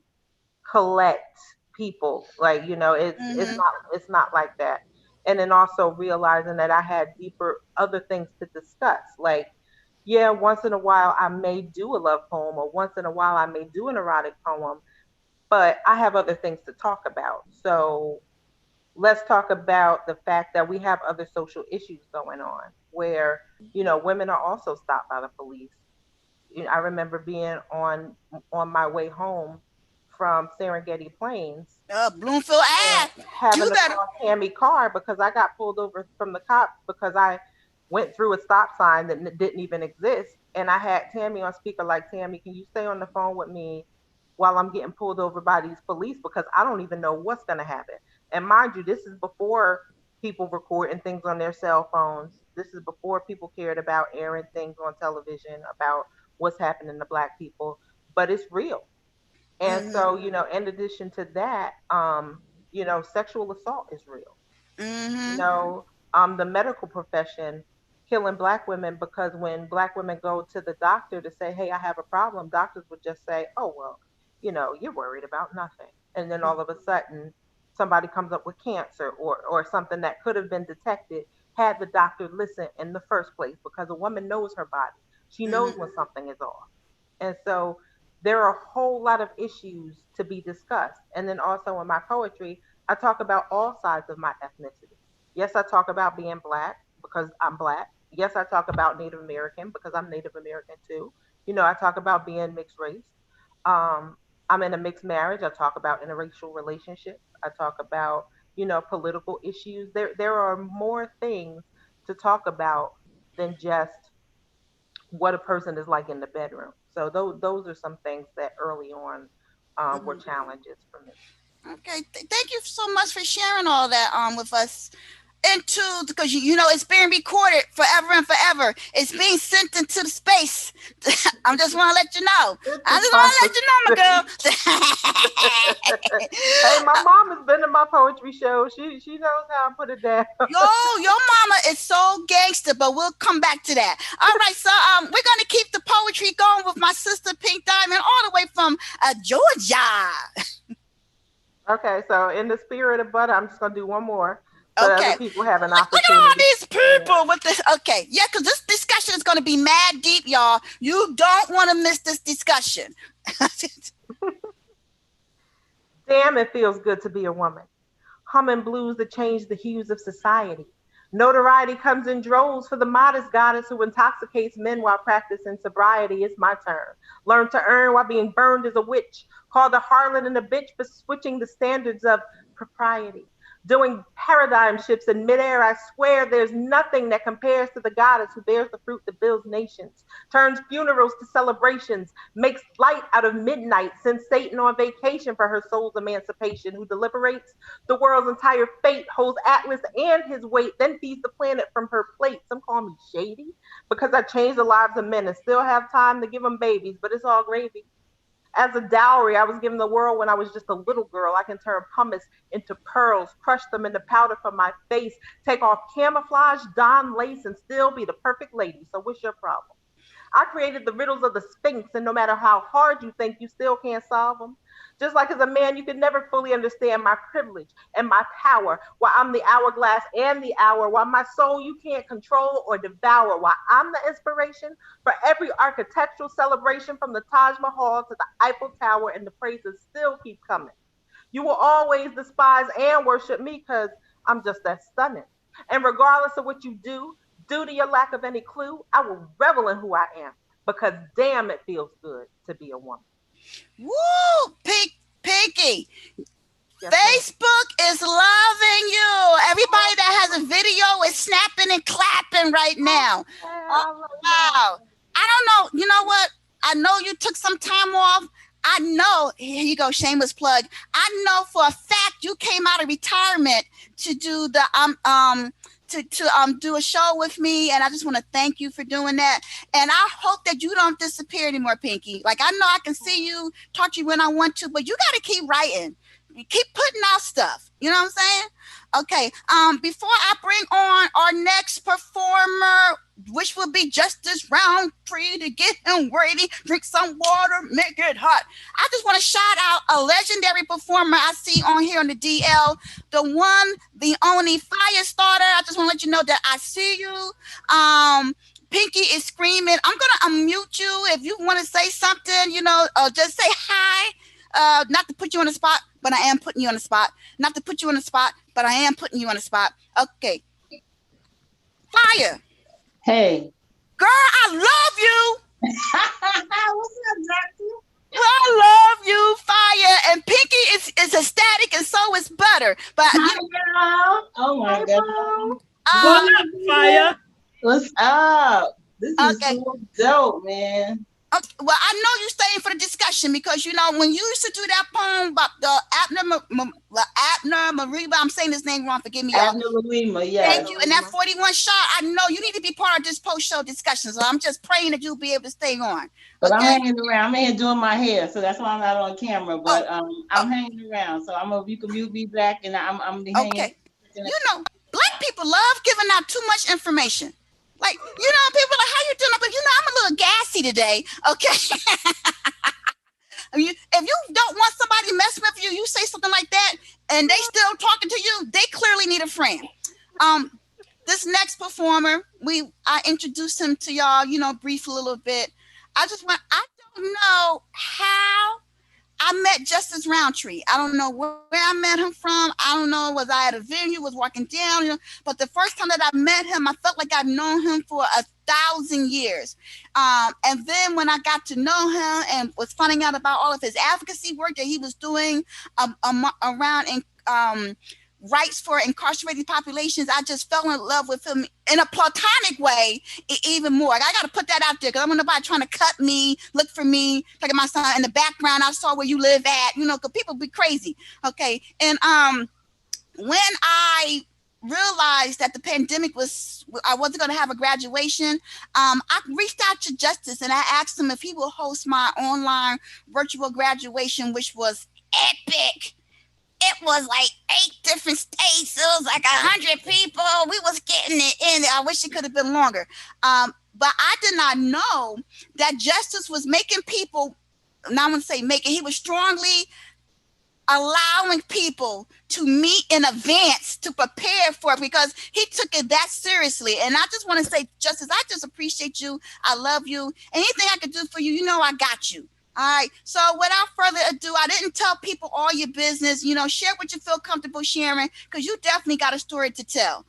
collect people, like, it's not like that. And then also realizing that I had deeper other things to discuss, like, yeah, once in a while I may do a love poem, or once in a while I may do an erotic poem, but I have other things to talk about. So let's talk about the fact that we have other social issues going on where, women are also stopped by the police. I remember being on my way home from Serengeti Plains, Bloomfield Ave. having to call Tammy Carr because I got pulled over from the cops because I went through a stop sign that didn't even exist. And I had Tammy on speaker, like, Tammy, can you stay on the phone with me while I'm getting pulled over by these police, because I don't even know what's going to happen. And mind you, this is before people recording things on their cell phones. This is before people cared about airing things on television about what's happening to Black people, but it's real. And so, in addition to that, sexual assault is real. Mm-hmm. The medical profession killing Black women, because when Black women go to the doctor to say, hey, I have a problem, doctors would just say, oh, well, you're worried about nothing. And then all of a sudden, somebody comes up with cancer or something that could have been detected had the doctor listened in the first place, because a woman knows her body. She knows when something is off. And so there are a whole lot of issues to be discussed. And then also in my poetry, I talk about all sides of my ethnicity. Yes, I talk about being Black because I'm Black. Yes, I talk about Native American because I'm Native American too. I talk about being mixed race. I'm in a mixed marriage. I talk about interracial relationships. I talk about, political issues. There are more things to talk about than just what a person is like in the bedroom. So those are some things that early on were challenges for me. Okay, thank you so much for sharing all that with us. Because it's being recorded forever and forever. It's being sent into the space. I just want to let you know. My girl. Hey, my mom has been to my poetry show. She knows how I put it down. Your mama is so gangster, but we'll come back to that. All right, so we're gonna keep the poetry going with my sister Pink Diamond, all the way from Georgia. Okay, so in the spirit of butter, I'm just gonna do one more. So okay. Other people have an Look opportunity. at all these people with this. Okay, yeah, because this discussion is going to be mad deep, y'all. You don't want to miss this discussion. Damn, it feels good to be a woman. Humming blues that change the hues of society. Notoriety comes in droves for the modest goddess who intoxicates men while practicing sobriety. It's my turn. Learn to earn while being burned as a witch. Called a harlot and a bitch for switching the standards of propriety. Doing paradigm shifts in midair, I swear there's nothing that compares to the goddess who bears the fruit that builds nations, turns funerals to celebrations, makes light out of midnight, sends Satan on vacation for her soul's emancipation, who deliberates the world's entire fate, holds Atlas and his weight, then feeds the planet from her plate. Some call me shady because I changed the lives of men and still have time to give them babies, but it's all gravy. As a dowry, I was given the world when I was just a little girl. I can turn pumice into pearls, crush them into powder for my face, take off camouflage, don lace, and still be the perfect lady. So what's your problem? I created the riddles of the Sphinx, and no matter how hard you think, you still can't solve them. Just like as a man, you can never fully understand my privilege and my power, while I'm the hourglass and the hour, while my soul you can't control or devour, while I'm the inspiration for every architectural celebration from the Taj Mahal to the Eiffel Tower, and the praises still keep coming. You will always despise and worship me because I'm just that stunning. And regardless of what you do, due to your lack of any clue, I will revel in who I am, because damn, it feels good to be a woman. Woo! Pinky! Yes, Facebook is loving you. Everybody that has a video is snapping and clapping right now. Oh, wow. I don't know. You know what? I know you took some time off. I know, here you go, shameless plug. I know for a fact you came out of retirement to do the do a show with me, and I just want to thank you for doing that. And I hope that you don't disappear anymore, Pinky. Like, I know I can see you, talk to you when I want to, but you got to keep writing. You keep putting out stuff. You know what I'm saying? Okay. Before I bring on our next performer, which will be Justice Roundtree, to get him ready, drink some water, make it hot. I just want to shout out a legendary performer I see on here on the DL, the one, the only Firestarter. I just want to let you know that I see you. Pinky is screaming. I'm gonna unmute you if you want to say something. Just say hi. Not to put you on the spot, but I am putting you on the spot. Not to put you on the spot, but I am putting you on the spot. Okay. Fire. Hey. Girl, I love you. What's up, Doctor? I love you, Fire. And Pinky is ecstatic, and so is Butter. But oh my God. What's up, Fire? What's up? This is so dope, man. Well, I know you staying for the discussion because, you know, when you used to do that poem about the Abner Mariba, I'm saying his name wrong, forgive me, y'all. Abner Marima, yes. Thank you. And that 41 shot, I know you need to be part of this post-show discussion. So I'm just praying that you'll be able to stay on. But okay? I'm hanging around. I'm here doing my hair, so that's why I'm not on camera. But I'm hanging around. So you can mute me back, and I'm hanging. Okay. You know, Black people love giving out too much information. Like, you know, people are like, how you doing? But you know, I'm a little gassy today. Okay. If you don't want somebody messing with you, you say something like that, and they still talking to you, they clearly need a friend. This next performer, I introduced him to y'all, you know, briefly a little bit. I don't know how I met Justice Roundtree. I don't know where I met him from. I don't know, was I at a venue, was walking down, you know, but the first time that I met him, I felt like I've known him for 1,000 years. And then when I got to know him and was finding out about all of his advocacy work that he was doing around rights for incarcerated populations, I just fell in love with him in a platonic way even more. I got to put that out there because I don't want nobody trying to cut me, look for me, look at my son in the background. I saw where you live at, you know, because people be crazy. Okay. And when I realized that the pandemic I wasn't going to have a graduation, I reached out to Justice and I asked him if he would host my online virtual graduation, which was epic. It was like 8 different states. It was like 100 people. We was getting it in. I wish it could have been longer. But I did not know that Justice was making people, and I wouldn't say making, he was strongly allowing people to meet in advance to prepare for it because he took it that seriously. And I just want to say, Justice, I just appreciate you. I love you. Anything I could do for you, you know I got you. All right. So without further ado, I didn't tell people all your business. You know, share what you feel comfortable sharing because you definitely got a story to tell.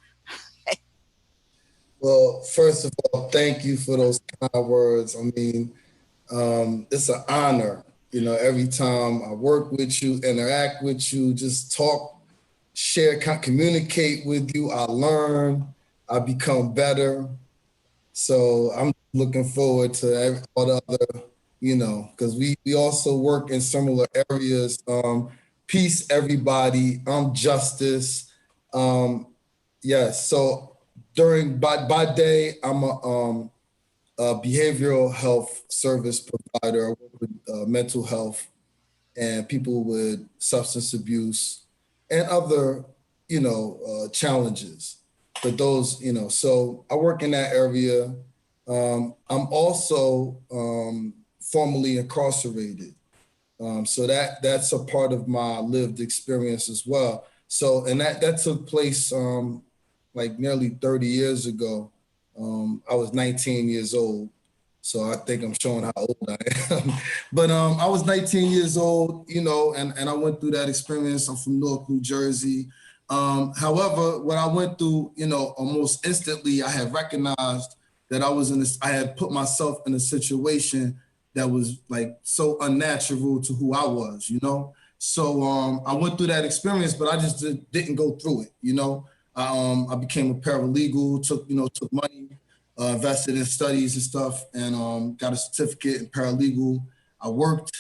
Well, first of all, thank you for those kind words. I mean, it's an honor, you know, every time I work with you, interact with you, just talk, share, communicate with you. I learn, I become better. So I'm looking forward to all the other, you know, because we also work in similar areas. Peace, everybody. I'm Justice. Yes. So by day, I'm a behavioral health service provider. I work with mental health and people with substance abuse and other, you know, challenges. But those, you know, so I work in that area. I'm also formerly incarcerated. So that's a part of my lived experience as well. So, and that took place like nearly 30 years ago. I was 19 years old. So I think I'm showing how old I am. But I was 19 years old, you know, and I went through that experience. I'm from Newark, New Jersey. However, when I went through, you know, almost instantly, I had recognized that I had put myself in a situation that was like so unnatural to who I was, you know? So I went through that experience, but I just didn't go through it, you know? I became a paralegal, took money, invested in studies and stuff, and got a certificate in paralegal. I worked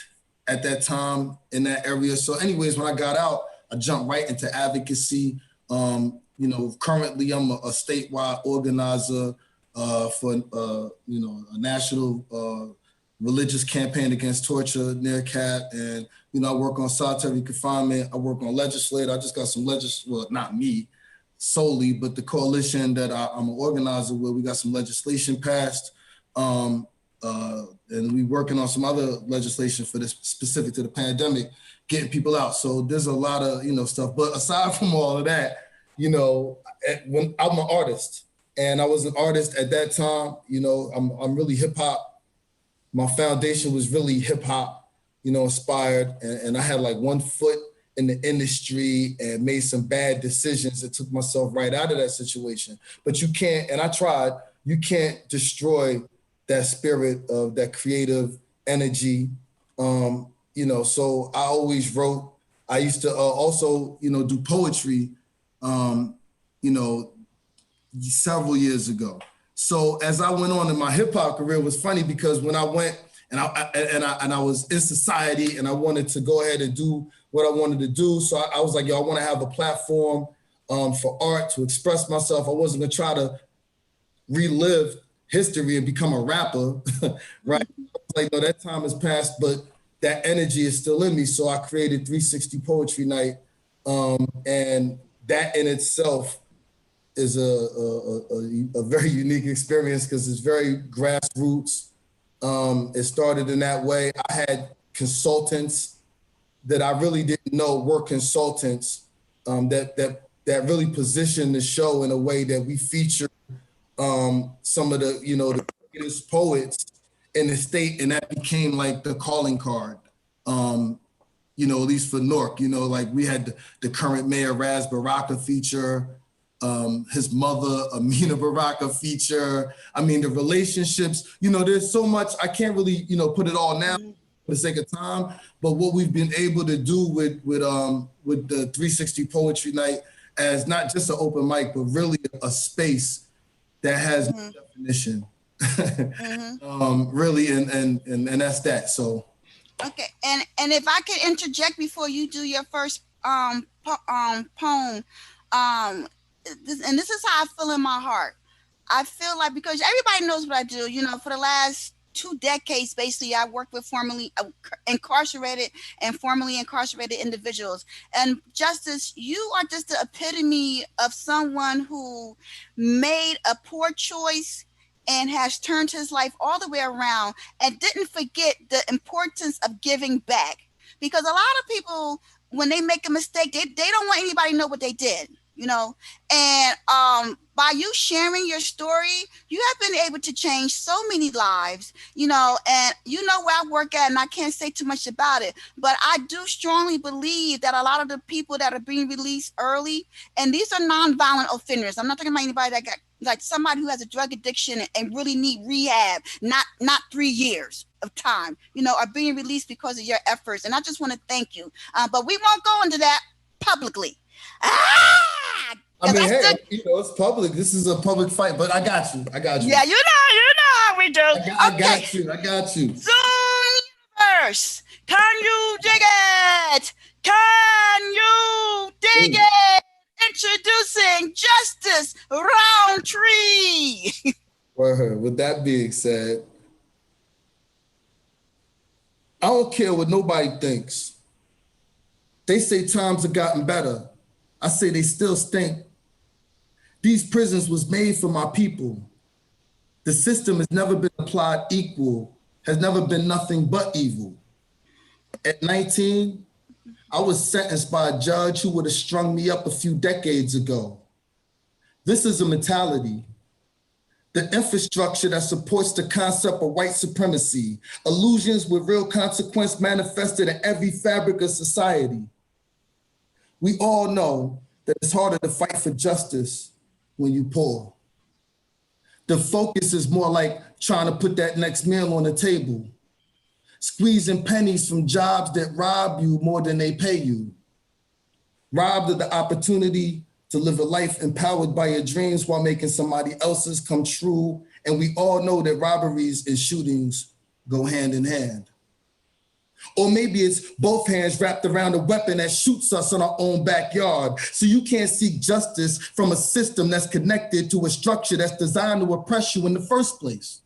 at that time in that area. So anyways, when I got out, I jumped right into advocacy. You know, currently I'm a statewide organizer for, you know, a national religious campaign against torture, NERCAT, and, you know, I work on solitary confinement. I work on legislate. I just got some well, not me solely, but the coalition that I'm an organizer with, we got some legislation passed. And we working on some other legislation for this specific to the pandemic, getting people out. So there's a lot of, you know, stuff. But aside from all of that, you know, when I'm an artist, and I was an artist at that time, you know, I'm really hip hop. My foundation was really hip hop, you know, inspired. And I had like one foot in the industry and made some bad decisions that took myself right out of that situation. But you can't, and I tried, you can't destroy that spirit of that creative energy. You know, so I always wrote. I used to also, you know, do poetry, you know, several years ago. So as I went on in my hip hop career, it was funny because when I went And I was in society, and I wanted to go ahead and do what I wanted to do. So I was like, yo, I want to have a platform for art to express myself. I wasn't gonna try to relive history and become a rapper, right? I was like, no, that time has passed, but that energy is still in me. So I created 360 Poetry Night, and that in itself is a very unique experience because it's very grassroots. It started in that way. I had consultants that I really didn't know were consultants that really positioned the show in a way that we featured some of the, the greatest poets in the state, and that became like the calling card. At least for Newark, like we had the current mayor Raz Baraka feature, his mother Amina Baraka feature. I mean, the relationships, there's so much, I can't really, put it all now for the sake of time, but what we've been able to do with the 360 Poetry Night as not just an open mic, but really a space that has no definition. Really, and that's that. So okay, and if I could interject before you do your first poem, and this is how I feel in my heart. I feel like, because everybody knows what I do, for the last 2 decades, basically, I worked with formerly incarcerated and formerly incarcerated individuals. And Justice, you are just the epitome of someone who made a poor choice and has turned his life all the way around and didn't forget the importance of giving back. Because a lot of people, when they make a mistake, they don't want anybody to know what they did. And by you sharing your story, you have been able to change so many lives, and where I work at, and I can't say too much about it, but I do strongly believe that a lot of the people that are being released early, and these are nonviolent offenders. I'm not talking about anybody that got, like, somebody who has a drug addiction and really need rehab, not 3 years of time, are being released because of your efforts. And I just want to thank you. But we won't go into that publicly. I mean, hey, it's public. This is a public fight, but I got you. Yeah, you know how we do. I got you. Zoom Universe, can you dig it? Can you dig it? Introducing Justice Roundtree. Word. With that being said, I don't care what nobody thinks. They say times have gotten better. I say they still stink. These prisons was made for my people. The system has never been applied equal, has never been nothing but evil. At 19, I was sentenced by a judge who would have strung me up a few decades ago. This is a mentality. The infrastructure that supports the concept of white supremacy, illusions with real consequence manifested in every fabric of society. We all know that it's harder to fight for justice when you poor. The focus is more like trying to put that next meal on the table, squeezing pennies from jobs that rob you more than they pay you, robbed of the opportunity to live a life empowered by your dreams while making somebody else's come true. And we all know that robberies and shootings go hand in hand. Or maybe it's both hands wrapped around a weapon that shoots us in our own backyard. So you can't seek justice from a system that's connected to a structure that's designed to oppress you in the first place.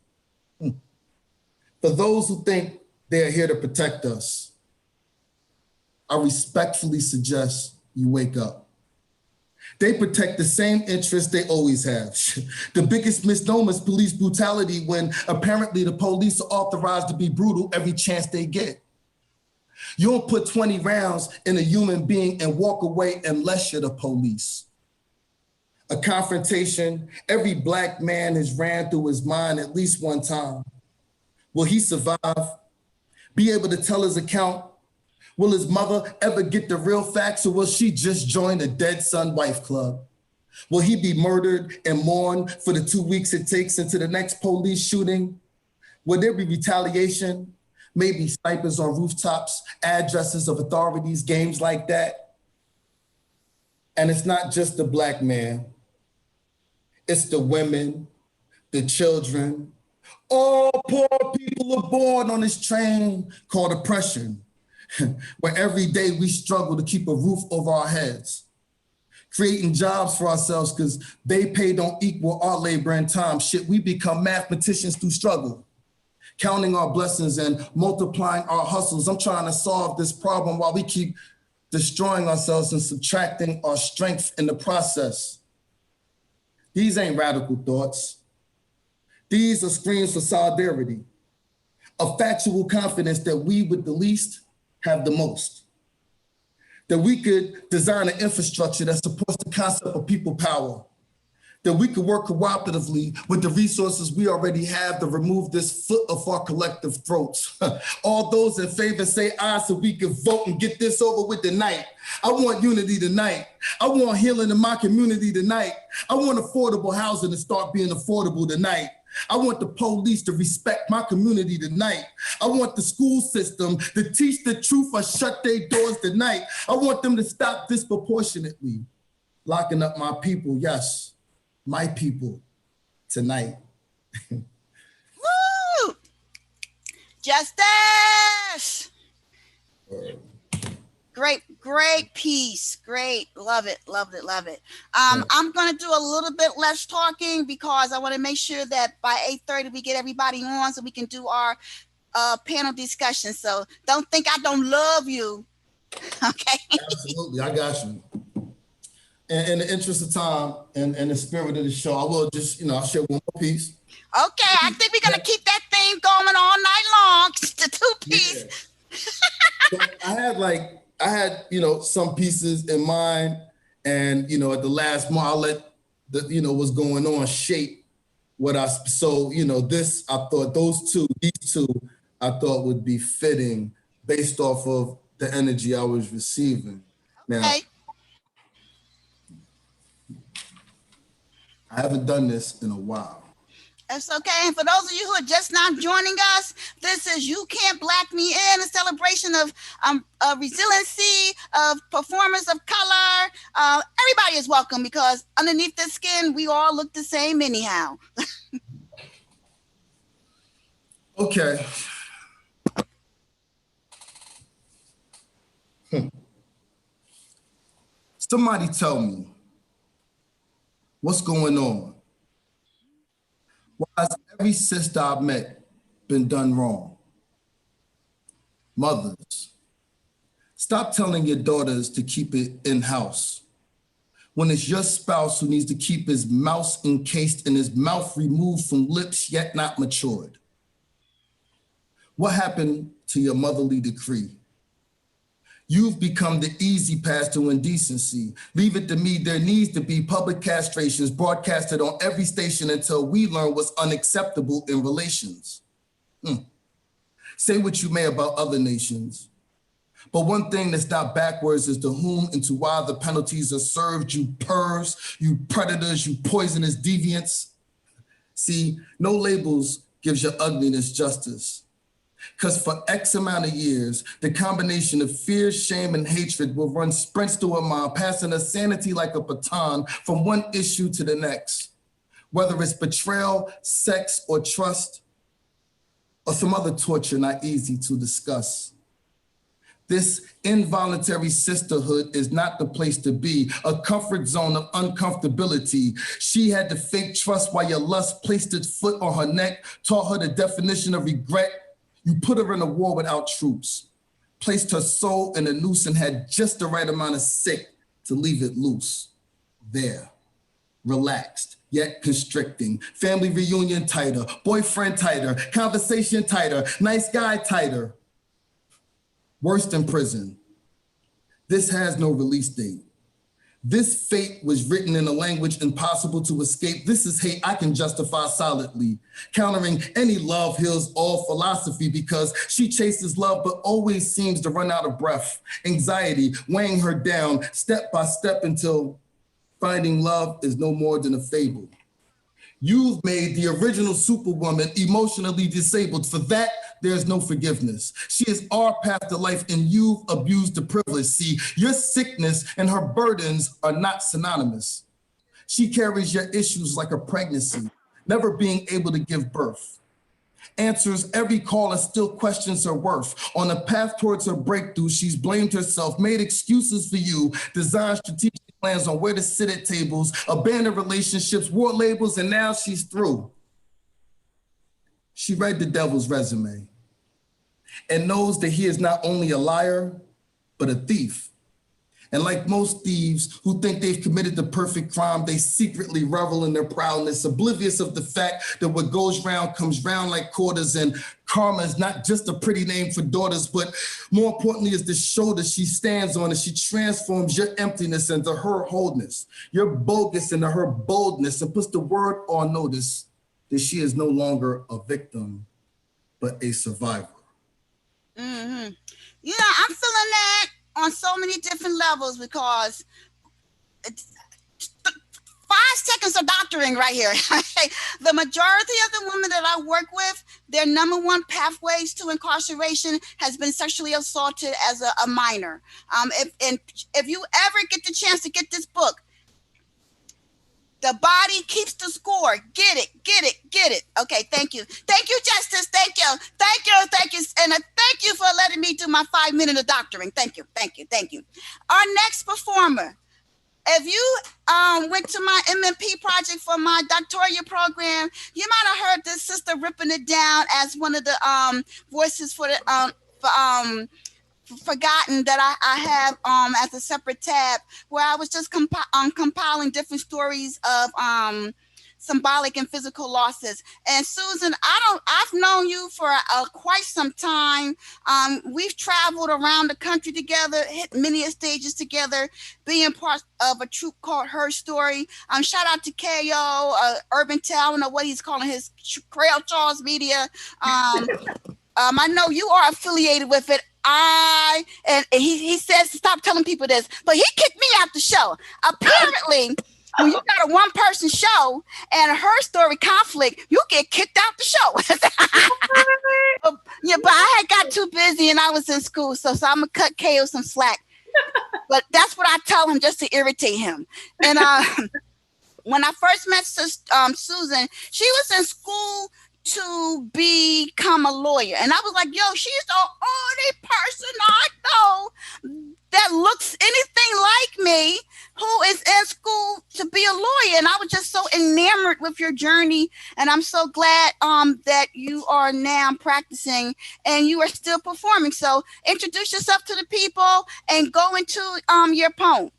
For those who think they're here to protect us, I respectfully suggest you wake up. They protect the same interests they always have. The biggest misnomer is police brutality, when apparently the police are authorized to be brutal every chance they get. You don't put 20 rounds in a human being and walk away unless you're the police. A confrontation every Black man has ran through his mind at least one time. Will he survive? Be able to tell his account? Will his mother ever get the real facts, or will she just join a dead son wife club? Will he be murdered and mourned for the 2 weeks it takes into the next police shooting? Will there be retaliation? Maybe snipers on rooftops, addresses of authorities, games like that. And it's not just the Black man. It's the women, the children, All poor people are born on this train called oppression, where every day we struggle to keep a roof over our heads, creating jobs for ourselves because they pay don't equal our labor and time. Shit, we become mathematicians through struggle, counting our blessings and multiplying our hustles. I'm trying to solve this problem while we keep destroying ourselves and subtracting our strength in the process. These ain't radical thoughts. These are screams for solidarity, a factual confidence that we with the least have the most, that we could design an infrastructure that supports the concept of people power, that we could work cooperatively with the resources we already have to remove this foot of our collective throats. All those in favor say aye so we can vote and get this over with tonight. I want unity tonight. I want healing in my community tonight. I want affordable housing to start being affordable tonight. I want the police to respect my community tonight. I want the school system to teach the truth or shut their doors tonight. I want them to stop disproportionately locking up my people, yes, my people tonight. Woo! Justice! Great piece. Great. Love it. I'm going to do a little bit less talking because I want to make sure that by 8:30 we get everybody on so we can do our panel discussion. So don't think I don't love you. Okay. Absolutely. I got you. In the interest of time and the spirit of the show, I will just, I'll share one more piece. Okay. I think we're going to keep that thing going all night long. The two-piece. Yeah. So I had, some pieces in mind, and, at the last moment, I'll let what's going on shape what I thought these two, I thought would be fitting based off of the energy I was receiving. Now, okay. I haven't done this in a while. That's okay. And for those of you who are just now joining us, this is You Can't Black Me In, a celebration of resiliency, of performers of color. Everybody is welcome because underneath the skin, we all look the same anyhow. Okay. Somebody tell me, what's going on? Why has every sister I've met been done wrong? Mothers, stop telling your daughters to keep it in-house when it's your spouse who needs to keep his mouse encased and his mouth removed from lips yet not matured. What happened to your motherly decree? You've become the easy path to indecency. Leave it to me, there needs to be public castrations broadcasted on every station until we learn what's unacceptable in relations. Say what you may about other nations, but one thing that's not backwards is to whom and to why the penalties are served, you pervs, you predators, you poisonous deviants. See, no labels gives your ugliness justice. Because for X amount of years, the combination of fear, shame, and hatred will run sprints through a mind, passing us sanity like a baton from one issue to the next. Whether it's betrayal, sex, or trust, or some other torture not easy to discuss. This involuntary sisterhood is not the place to be, a comfort zone of uncomfortability. She had to fake trust while your lust placed its foot on her neck, taught her the definition of regret. You put her in a war without troops, placed her soul in a noose and had just the right amount of sick to leave it loose. There, relaxed, yet constricting. Family reunion tighter, boyfriend tighter, conversation tighter, nice guy tighter. Worse than prison. This has no release date. This fate was written in a language impossible to escape. This is hate I can justify solidly. Countering any love heals all philosophy because she chases love but always seems to run out of breath. Anxiety weighing her down step by step until finding love is no more than a fable. You've made the original Superwoman emotionally disabled. For that, there's no forgiveness. She is our path to life and you've abused the privilege. See, your sickness and her burdens are not synonymous. She carries your issues like a pregnancy, never being able to give birth. answers every call and still questions her worth. On the path towards her breakthrough, she's blamed herself, made excuses for you, designed strategic plans on where to sit at tables, abandoned relationships, wore labels, and now she's through. She read the devil's resume and knows that he is not only a liar, but a thief. And like most thieves who think they've committed the perfect crime, they secretly revel in their proudness, oblivious of the fact that what goes round comes round like quarters, and karma is not just a pretty name for daughters, but more importantly is the shoulder she stands on, and she transforms your emptiness into her wholeness, your bogus into her boldness, and puts the word on notice that she is no longer a victim, but a survivor. Mm-hmm. You know, I'm feeling that on so many different levels, because 5 seconds of doctoring right here. The majority of the women that I work with, their number one pathways to incarceration has been sexually assaulted as a minor. If you ever get the chance to get this book, The Body Keeps the Score. Get it, get it, get it. Okay, thank you. Thank you, Justice. Thank you. Thank you, thank you. And thank you for letting me do my 5 minutes of doctoring. Thank you, thank you, thank you. Our next performer, if you went to my MMP project for my doctoral program, you might have heard this sister ripping it down as one of the voices for the forgotten that I have as a separate tab, where I was just compiling different stories of symbolic and physical losses. And Susan, I've known you for quite some time. We've traveled around the country together, hit many stages together, being part of a troupe called Her Story. Shout out to KO, Urban Town, or what he's calling his Crail Charles Media. I know you are affiliated with it. And he says to stop telling people this, but he kicked me out the show. Apparently, when you got a one-person show and a Her Story conflict, you get kicked out the show. Yeah, but I had got too busy and I was in school, so I'm gonna cut KO some slack. But that's what I tell him, just to irritate him. And when I first met Susan, she was in school to become a lawyer, and I was like, yo, she's the only person I know that looks anything like me who is in school to be a lawyer. And I was just so enamored with your journey, and I'm so glad that you are now practicing and you are still performing. So introduce yourself to the people and go into your poem.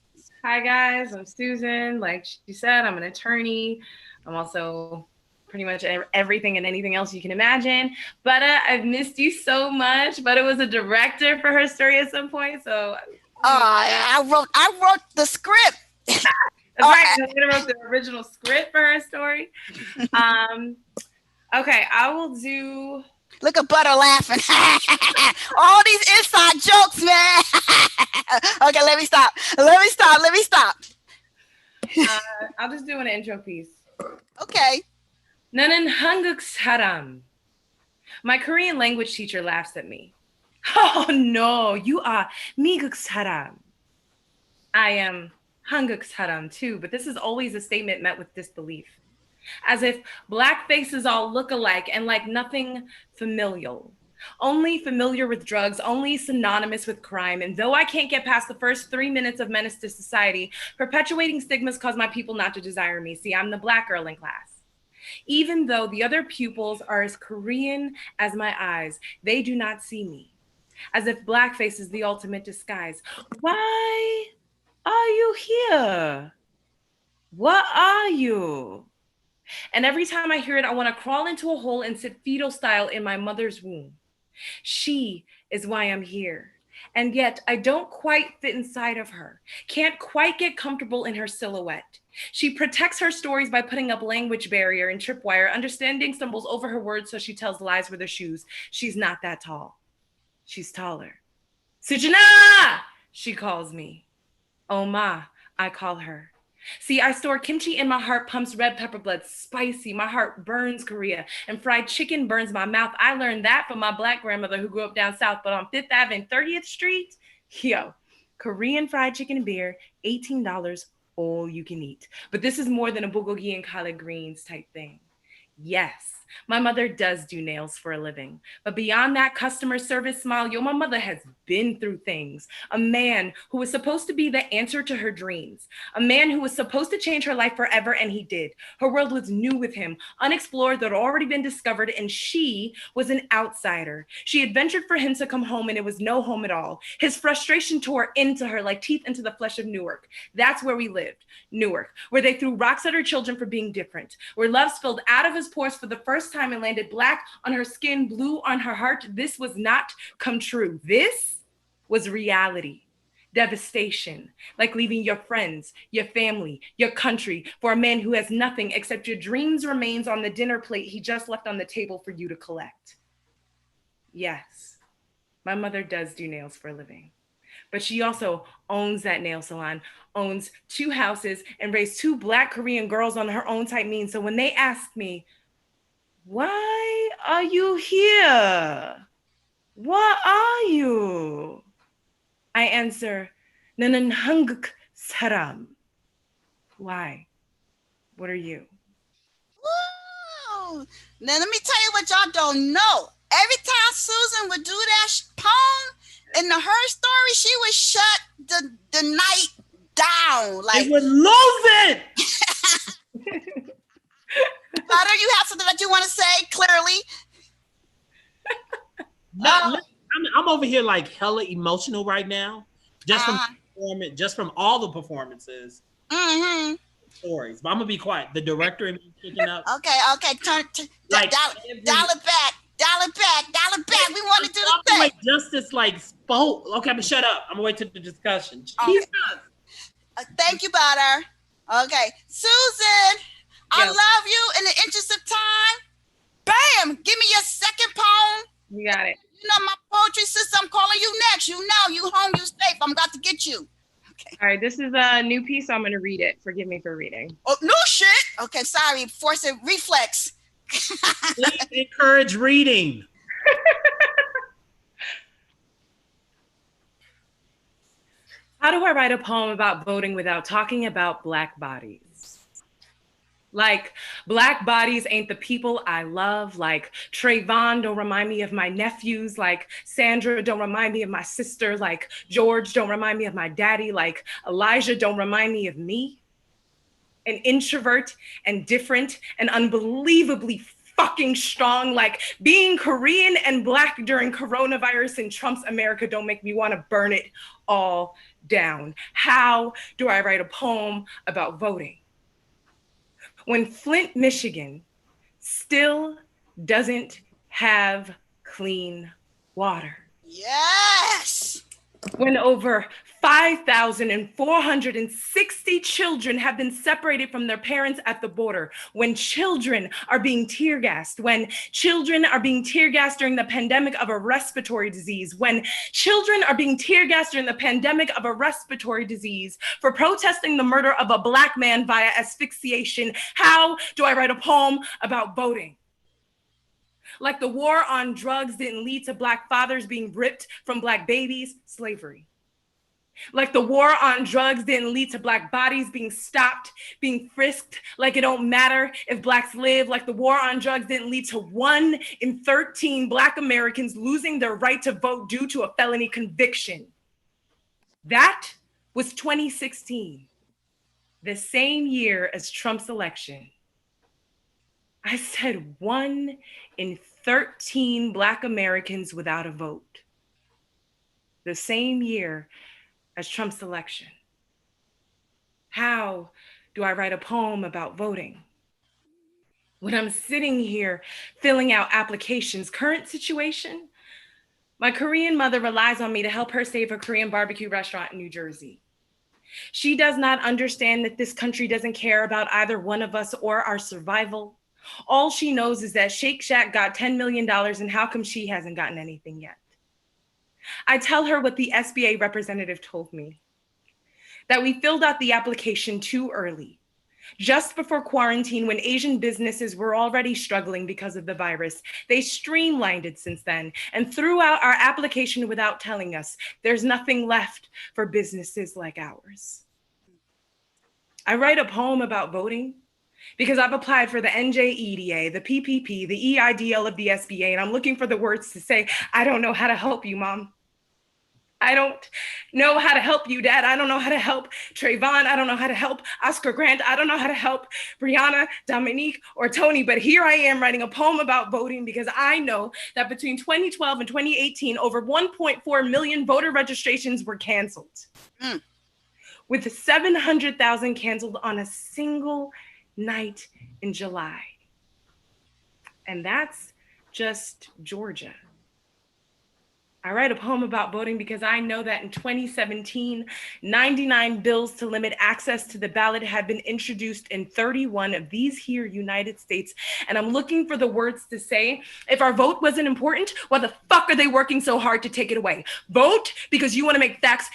Hi guys, I'm Susan. Like she said, I'm an attorney. I'm also pretty much everything and anything else you can imagine. But I've missed you so much. But it was a director for Her Story at some point. So I wrote the script. That's right. I wrote the original script for Her Story. Okay, I will do. Look at Butter laughing. All these inside jokes, man. Okay, let me stop. I'll just do an intro piece. Okay. Nanan hanguk saram. My Korean language teacher laughs at me. Oh no, you are miguk saram. I am hanguk saram too, but this is always a statement met with disbelief. As if Black faces all look alike and like nothing familial. Only familiar with drugs, only synonymous with crime. And though I can't get past the first 3 minutes of menace to society, perpetuating stigmas cause my people not to desire me. See, I'm the Black girl in class. Even though the other pupils are as Korean as my eyes, they do not see me. As if Blackface is the ultimate disguise. Why are you here? What are you? And every time I hear it, I want to crawl into a hole and sit fetal style in my mother's womb. She is why I'm here. And yet I don't quite fit inside of her. Can't quite get comfortable in her silhouette. She protects her stories by putting up language barrier and tripwire. Understanding stumbles over her words, so she tells lies with her shoes. She's not that tall. She's taller. Sujana, she calls me. Oh ma, I call her. See, I store kimchi in my heart, pumps red pepper blood, spicy. My heart burns Korea, and fried chicken burns my mouth. I learned that from my Black grandmother who grew up down south, but on 5th Ave and 30th Street, yo, Korean fried chicken and beer, $18, all you can eat. But this is more than a bulgogi and collard greens type thing. Yes, my mother does do nails for a living. But beyond that customer service smile, my mother has been through things. A man who was supposed to be the answer to her dreams. A man who was supposed to change her life forever, and he did. Her world was new with him, unexplored, that had already been discovered, and she was an outsider. She adventured for him to come home, and it was no home at all. His frustration tore into her like teeth into the flesh of Newark. That's where we lived, Newark, where they threw rocks at her children for being different, where love spilled out of his pores for the first time and landed black on her skin, blue on her heart. This was not come true. This was reality. Devastation, like leaving your friends, your family, your country for a man who has nothing except your dreams remains on the dinner plate he just left on the table for you to collect. Yes, my mother does do nails for a living, but she also owns that nail salon, owns 2 houses, and raised 2 Black Korean girls on her own type means. So when they ask me, why are you here? What are you? I answer, nanan hanguk saram. Why? What are you? Woo! Now let me tell you what y'all don't know. Every time Susan would do that poem in her story, she would shut the night down. Like, they would lose it. Butter, you have something that you want to say clearly? No, I'm over here like hella emotional right now, just from all the performances, stories. But I'm gonna be quiet. The director and me picking up. Okay. Dial it back. We want to do the thing. Like Justice like spoke. Okay, I'm gonna shut up. I'm gonna wait till the discussion. Okay. Thank you, Butter. Okay, Susan, I love you. In the interest of time, bam, give me your second poem. You got it. You know my poetry sister, I'm calling you next. You know, you home, you safe. I'm about to get you. Okay. All right, this is a new piece, so I'm going to read it. Forgive me for reading. Oh, no shit. Okay, sorry. Force a reflex. Please encourage reading. How do I write a poem about voting without talking about Black bodies? Like, Black bodies ain't the people I love. Like, Trayvon don't remind me of my nephews. Like, Sandra don't remind me of my sister. Like, George don't remind me of my daddy. Like, Elijah don't remind me of me. An introvert and different and unbelievably fucking strong. Like, being Korean and Black during coronavirus in Trump's America don't make me want to burn it all down. How do I write a poem about voting when Flint, Michigan still doesn't have clean water? Yes. When over 5,460 children have been separated from their parents at the border, when children are being tear gassed, when children are being tear gassed during the pandemic of a respiratory disease, when children are being tear gassed during the pandemic of a respiratory disease for protesting the murder of a Black man via asphyxiation, how do I write a poem about voting? Like the war on drugs didn't lead to Black fathers being ripped from Black babies, slavery. Like the war on drugs didn't lead to Black bodies being stopped, being frisked, like it don't matter if Blacks live. Like the war on drugs didn't lead to 1 in 13 Black Americans losing their right to vote due to a felony conviction. That was 2016, the same year as Trump's election. I said 1 in 13 Black Americans without a vote. The same year as Trump's election. How do I write a poem about voting when I'm sitting here filling out applications? Current situation, my Korean mother relies on me to help her save a Korean barbecue restaurant in New Jersey. She does not understand that this country doesn't care about either one of us or our survival. All she knows is that Shake Shack got $10 million and how come she hasn't gotten anything yet? I tell her what the SBA representative told me, that we filled out the application too early, just before quarantine when Asian businesses were already struggling because of the virus. They streamlined it since then and threw out our application without telling us there's nothing left for businesses like ours. I write a poem about voting because I've applied for the NJEDA, the PPP, the EIDL of the SBA, and I'm looking for the words to say, I don't know how to help you, Mom. I don't know how to help you, Dad. I don't know how to help Trayvon. I don't know how to help Oscar Grant. I don't know how to help Brianna, Dominique, or Tony. But here I am writing a poem about voting because I know that between 2012 and 2018, over 1.4 million voter registrations were canceled, with 700,000 canceled on a single night in July. And that's just Georgia. I write a poem about voting because I know that in 2017, 99 bills to limit access to the ballot had been introduced in 31 of these here United States. And I'm looking for the words to say, if our vote wasn't important, why the fuck are they working so hard to take it away? Vote because you want to make facts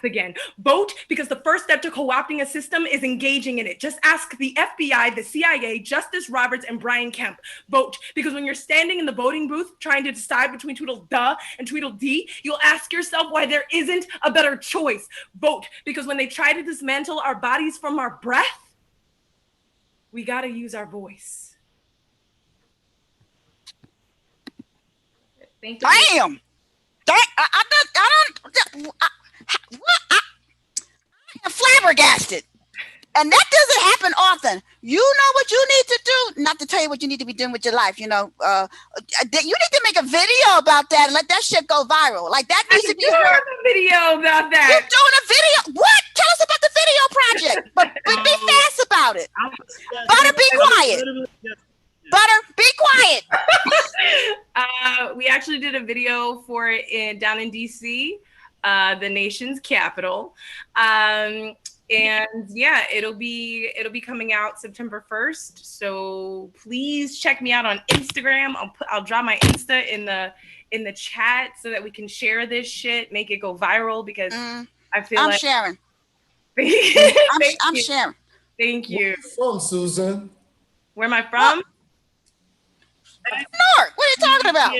again. Vote because the first step to co-opting a system is engaging in it. Just ask the FBI, the CIA, Justice Roberts, and Brian Kemp. Vote because when you're standing in the voting booth trying to decide between Tweedledum and Tweedledee, you'll ask yourself why there isn't a better choice. Vote because when they try to dismantle our bodies from our breath, we gotta use our voice. Thank you. Damn! I'm flabbergasted. And that doesn't happen often. You know what you need to do? Not to tell you what you need to be doing with your life, you know. You need to make a video about that and let that shit go viral. Like that needs to be heard. A video about that. You're doing a video? What? Tell us about the video project. But be fast about it. Butter, be quiet. Butter, be quiet. We actually did a video for it down in DC, the nation's capital. And yeah, it'll be coming out September 1st. So please check me out on Instagram. I'll drop my Insta in the chat so that we can share this shit, make it go viral because I feel I'm like sharing. I'm sharing. Thank you. Where you from, Susan? Where am I from? Newark. What are you talking about?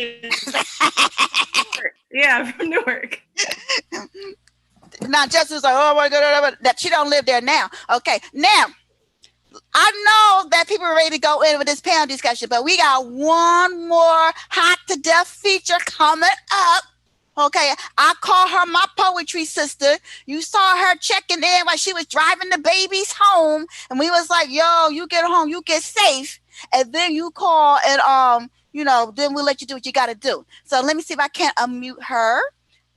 Yeah, I'm from Newark. Now, Jessica's like, oh my God, that she don't live there now. Okay, now, I know that people are ready to go in with this panel discussion, but we got one more hot to death feature coming up. Okay, I call her my poetry sister. You saw her checking in while she was driving the babies home, and we was like, yo, you get home, you get safe, and then you call and then we'll let you do what you got to do. So let me see if I can't unmute her.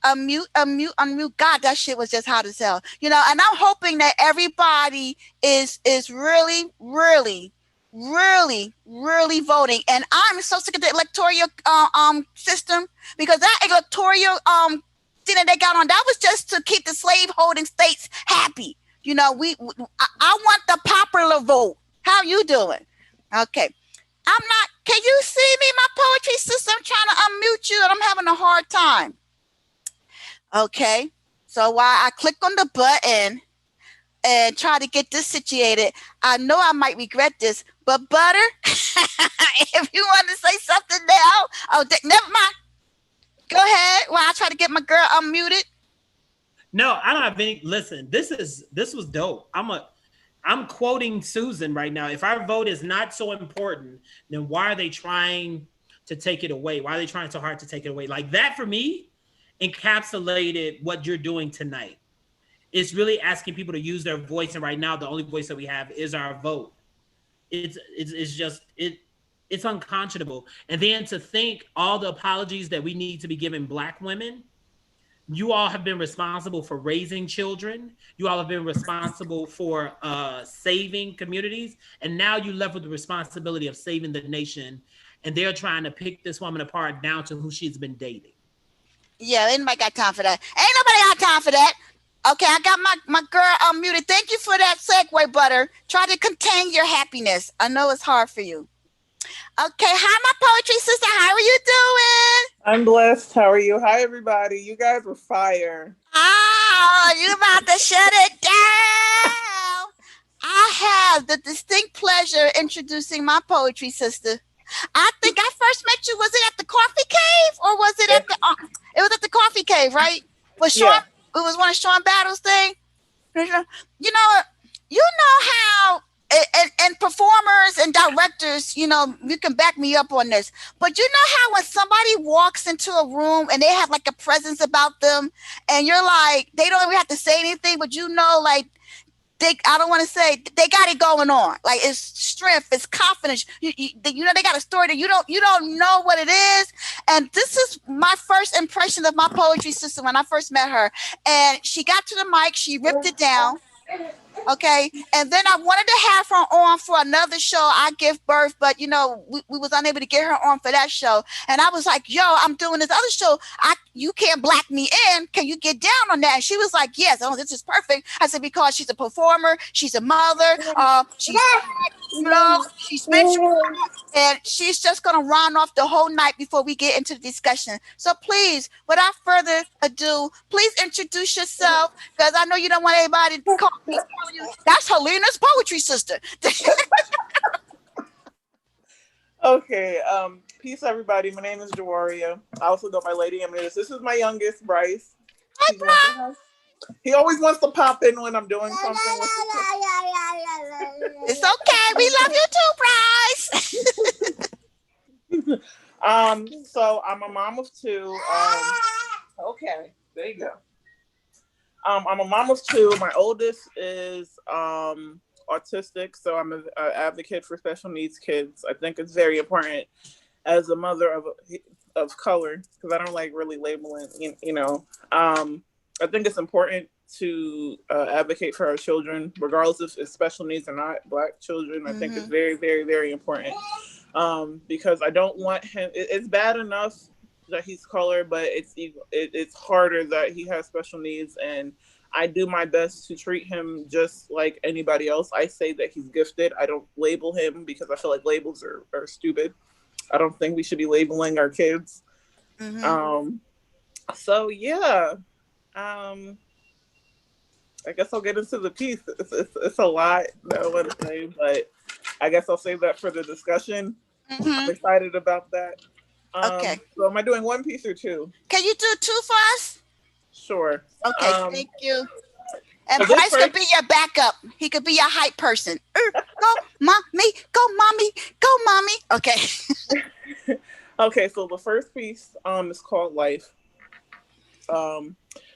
Unmute. God, that shit was just hot as hell. And I'm hoping that everybody is really, really, really, really voting. And I'm so sick of the electoral system because that electoral thing that they got on, that was just to keep the slave holding states happy. I want the popular vote. How you doing? Okay. Can you see me, my poetry sister? I'm trying to unmute you and I'm having a hard time. Okay, so while I click on the button and try to get this situated, I know I might regret this, but Butter, if you want to say something now, never mind. Go ahead while I try to get my girl unmuted. No, I don't have any. Listen, this was dope. I'm quoting Susan right now. If our vote is not so important, then why are they trying to take it away? Why are they trying so hard to take it away? Like that for me encapsulated what you're doing tonight. It's really asking people to use their voice, and right now the only voice that we have is our vote. It's unconscionable. And then to think all the apologies that we need to be giving Black women. You all have been responsible for raising children. You all have been responsible for saving communities, and now you left with the responsibility of saving the nation. And they're trying to pick this woman apart down to who she's been dating. Yeah, anybody got time for that? Ain't nobody got time for that. Okay, I got my girl unmuted. Thank you for that segue, Butter. Try to contain your happiness. I know it's hard for you. Okay, hi, my poetry sister. How are you doing? I'm blessed. How are you? Hi, everybody. You guys were fire. Oh, you about to shut it down. I have the distinct pleasure of introducing my poetry sister. I think I first met you, was it at the Coffee Cave or was it at the, it was at the Coffee Cave, right? Was Sean, It was one of Sean Battle's thing. You know how and performers and directors, you know, you can back me up on this. But you know how when somebody walks into a room and they have like a presence about them, and you're like, they don't even have to say anything, but you know, like I don't want to say they got it going on. Like it's strength, it's confidence. You know, they got a story that you don't know what it is. And this is my first impression of my poetry sister when I first met her. And she got to the mic, she ripped it down. Okay. And then I wanted to have her on for another show, I Give Birth, but you know, we was unable to get her on for that show. And I was like, yo, I'm doing this other show. You can't black me in. Can you get down on that? And she was like, yes. Oh, this is perfect. I said, because she's a performer, she's a mother, she's, you know, she's spiritual, and she's just going to run off the whole night before we get into the discussion. So please, without further ado, please introduce yourself, because I know you don't want anybody to call me. That's Helena's poetry sister. Okay, peace everybody. My name is Jawaria. I also go by Lady Eminence. This is my youngest, Bryce. Hi, Bryce. He always wants to pop in when I'm doing something with It's okay. We love you too, Bryce. So I'm a mom of two. Okay, there you go. I'm a mom of two. My oldest is autistic, so I'm an advocate for special needs kids. I think it's very important as a mother of color, because I don't like really labeling, you know. I think it's important to advocate for our children, regardless if it's special needs or not, Black children. I think it's very, very, very important, because I don't want him. It's bad enough that he's color, but it's harder that he has special needs, and I do my best to treat him just like anybody else. I say that he's gifted. I don't label him because I feel like labels are stupid. I don't think we should be labeling our kids. So yeah, I guess I'll get into the piece. It's a lot that I want to say, but I guess I'll save that for the discussion. I'm excited about that. Okay. So am I doing one piece or two? Can you do two for us? Sure. Okay, thank you. And Bryce could be your backup. He could be your hype person. Go, mommy, go, mommy, go, mommy. Okay. Okay, so the first piece is called Life.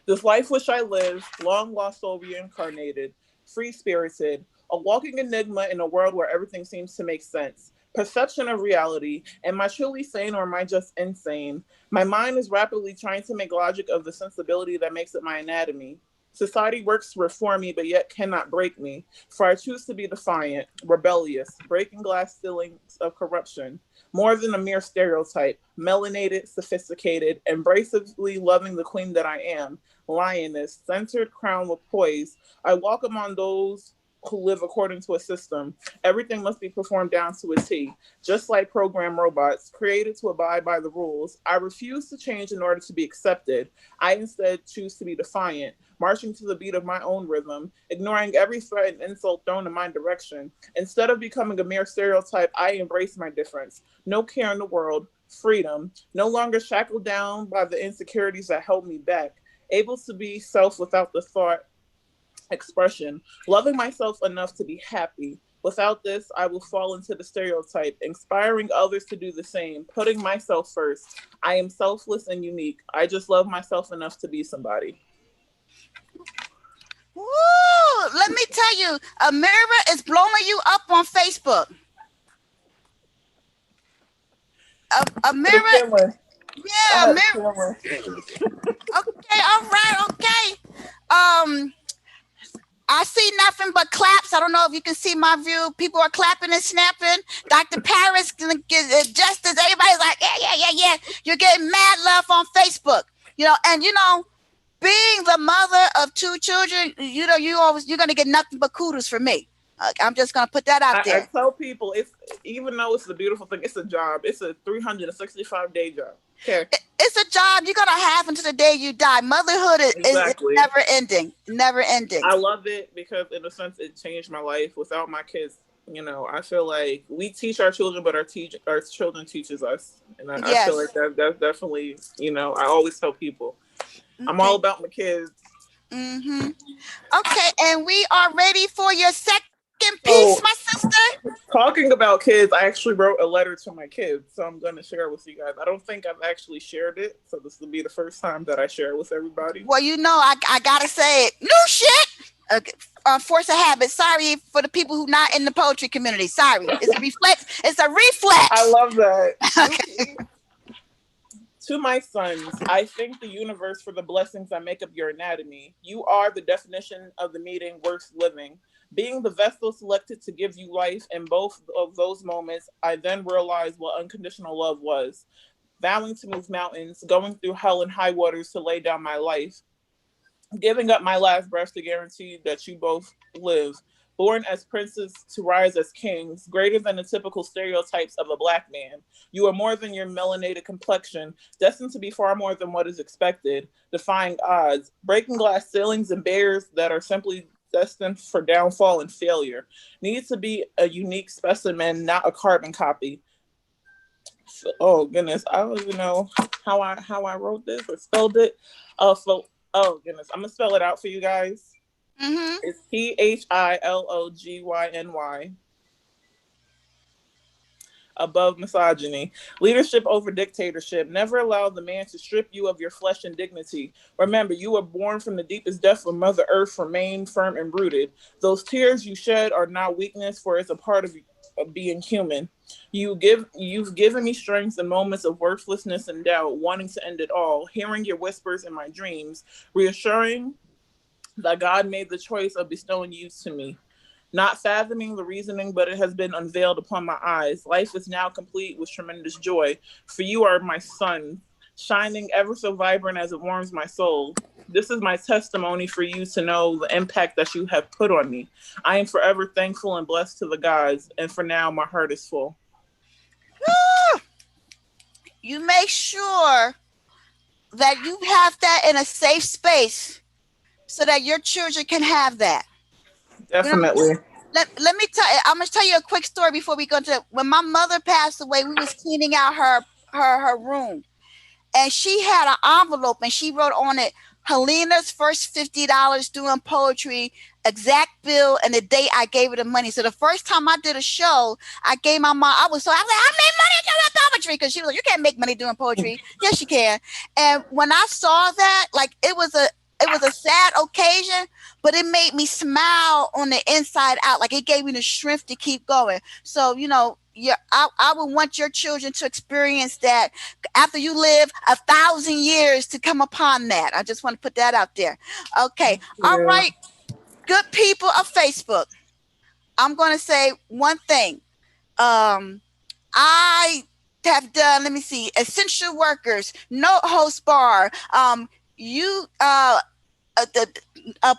This life which I live, long lost soul reincarnated, free-spirited, a walking enigma in a world where everything seems to make sense. Perception of reality. Am I truly sane or am I just insane? My mind is rapidly trying to make logic of the sensibility that makes it my anatomy. Society works to reform me, but yet cannot break me. For I choose to be defiant, rebellious, breaking glass ceilings of corruption. More than a mere stereotype, melanated, sophisticated, embracively loving the queen that I am, lioness, centered crown with poise. I walk among those who live according to a system. Everything must be performed down to a T, just like program robots, created to abide by the rules. I refuse to change in order to be accepted. I instead choose to be defiant, marching to the beat of my own rhythm, ignoring every threat and insult thrown in my direction. Instead of becoming a mere stereotype, I embrace my difference. No care in the world, freedom, no longer shackled down by the insecurities that held me back, able to be self without the thought expression, loving myself enough to be happy. Without this, I will fall into the stereotype, inspiring others to do the same, putting myself first. I am selfless and unique. I just love myself enough to be somebody. Woo! Let me tell you, Amira is blowing you up on Facebook. Amira, yeah, Amira. Okay, all right, okay. I see nothing but claps. I don't know if you can see my view. People are clapping and snapping. Dr. Paris gonna get justice. Everybody's like, yeah. You're getting mad love on Facebook. You know, and you know, being the mother of two children, you know, you're gonna get nothing but kudos from me. I'm just gonna put that out there. I tell people, it's even though it's a beautiful thing, it's a job. It's a 365-day job. Okay. It's a job you're gonna have until the day you die. Motherhood is never ending. Never ending. I love it because in a sense it changed my life. Without my kids, you know, I feel like we teach our children, but our children teaches us. And I feel like that's definitely, you know, I always tell people, I'm all about my kids. Okay, and we are ready for your second in peace, So- my sister. Talking about kids, I actually wrote a letter to my kids, so I'm going to share it with you guys. I don't think I've actually shared it, so this will be the first time that I share it with everybody. Well, you know, I gotta say it. New shit. Okay. Force of habit. Sorry for the people who not in the poetry community. Sorry. It's a reflex. It's a reflex. I love that. Okay. To my sons, I thank the universe for the blessings that make up your anatomy. You are the definition of the meaning worth living. Being the vessel selected to give you life in both of those moments, I then realized what unconditional love was. Vowing to move mountains, going through hell and high waters to lay down my life. Giving up my last breath to guarantee that you both live. Born as princes to rise as kings, greater than the typical stereotypes of a Black man. You are more than your melanated complexion, destined to be far more than what is expected, defying odds, breaking glass ceilings and barriers that are simply destined for downfall and failure. Needs to be a unique specimen, not a carbon copy. Oh goodness, I don't even know how I wrote this or spelled it. Oh goodness, I'm gonna spell it out for you guys. Mm-hmm. It's PHILOGYNY. Above misogyny. Leadership over dictatorship. Never allow the man to strip you of your flesh and dignity. Remember, you were born from the deepest depth of Mother Earth, remain firm and rooted. Those tears you shed are not weakness, for it's a part of being human. You've given me strength in moments of worthlessness and doubt, wanting to end it all, hearing your whispers in my dreams, reassuring that God made the choice of bestowing you to me. Not fathoming the reasoning, but it has been unveiled upon my eyes. Life is now complete with tremendous joy, for you are my sun, shining ever so vibrant as it warms my soul. This is my testimony for you to know the impact that you have put on me. I am forever thankful and blessed to the gods, and for now, my heart is full. You make sure that you have that in a safe space so that your children can have that. Definitely. You know, let me tell you, I'm gonna tell you a quick story before we go to when my mother passed away. We was cleaning out her room, and she had an envelope and she wrote on it Helena's first $50 doing poetry, exact bill, and the date I gave her the money. So the first time I did a show, I gave my mom, I was like, I made money doing poetry, because she was like, you can't make money doing poetry. Yes, you can. And when I saw that, like it was a sad occasion, but it made me smile on the inside out. Like it gave me the strength to keep going. So, you know, I would want your children to experience that after you live 1,000 years to come upon that. I just want to put that out there. Okay. Yeah. All right. Good people of Facebook. I'm going to say one thing. I have done, let me see, essential workers, no host bar,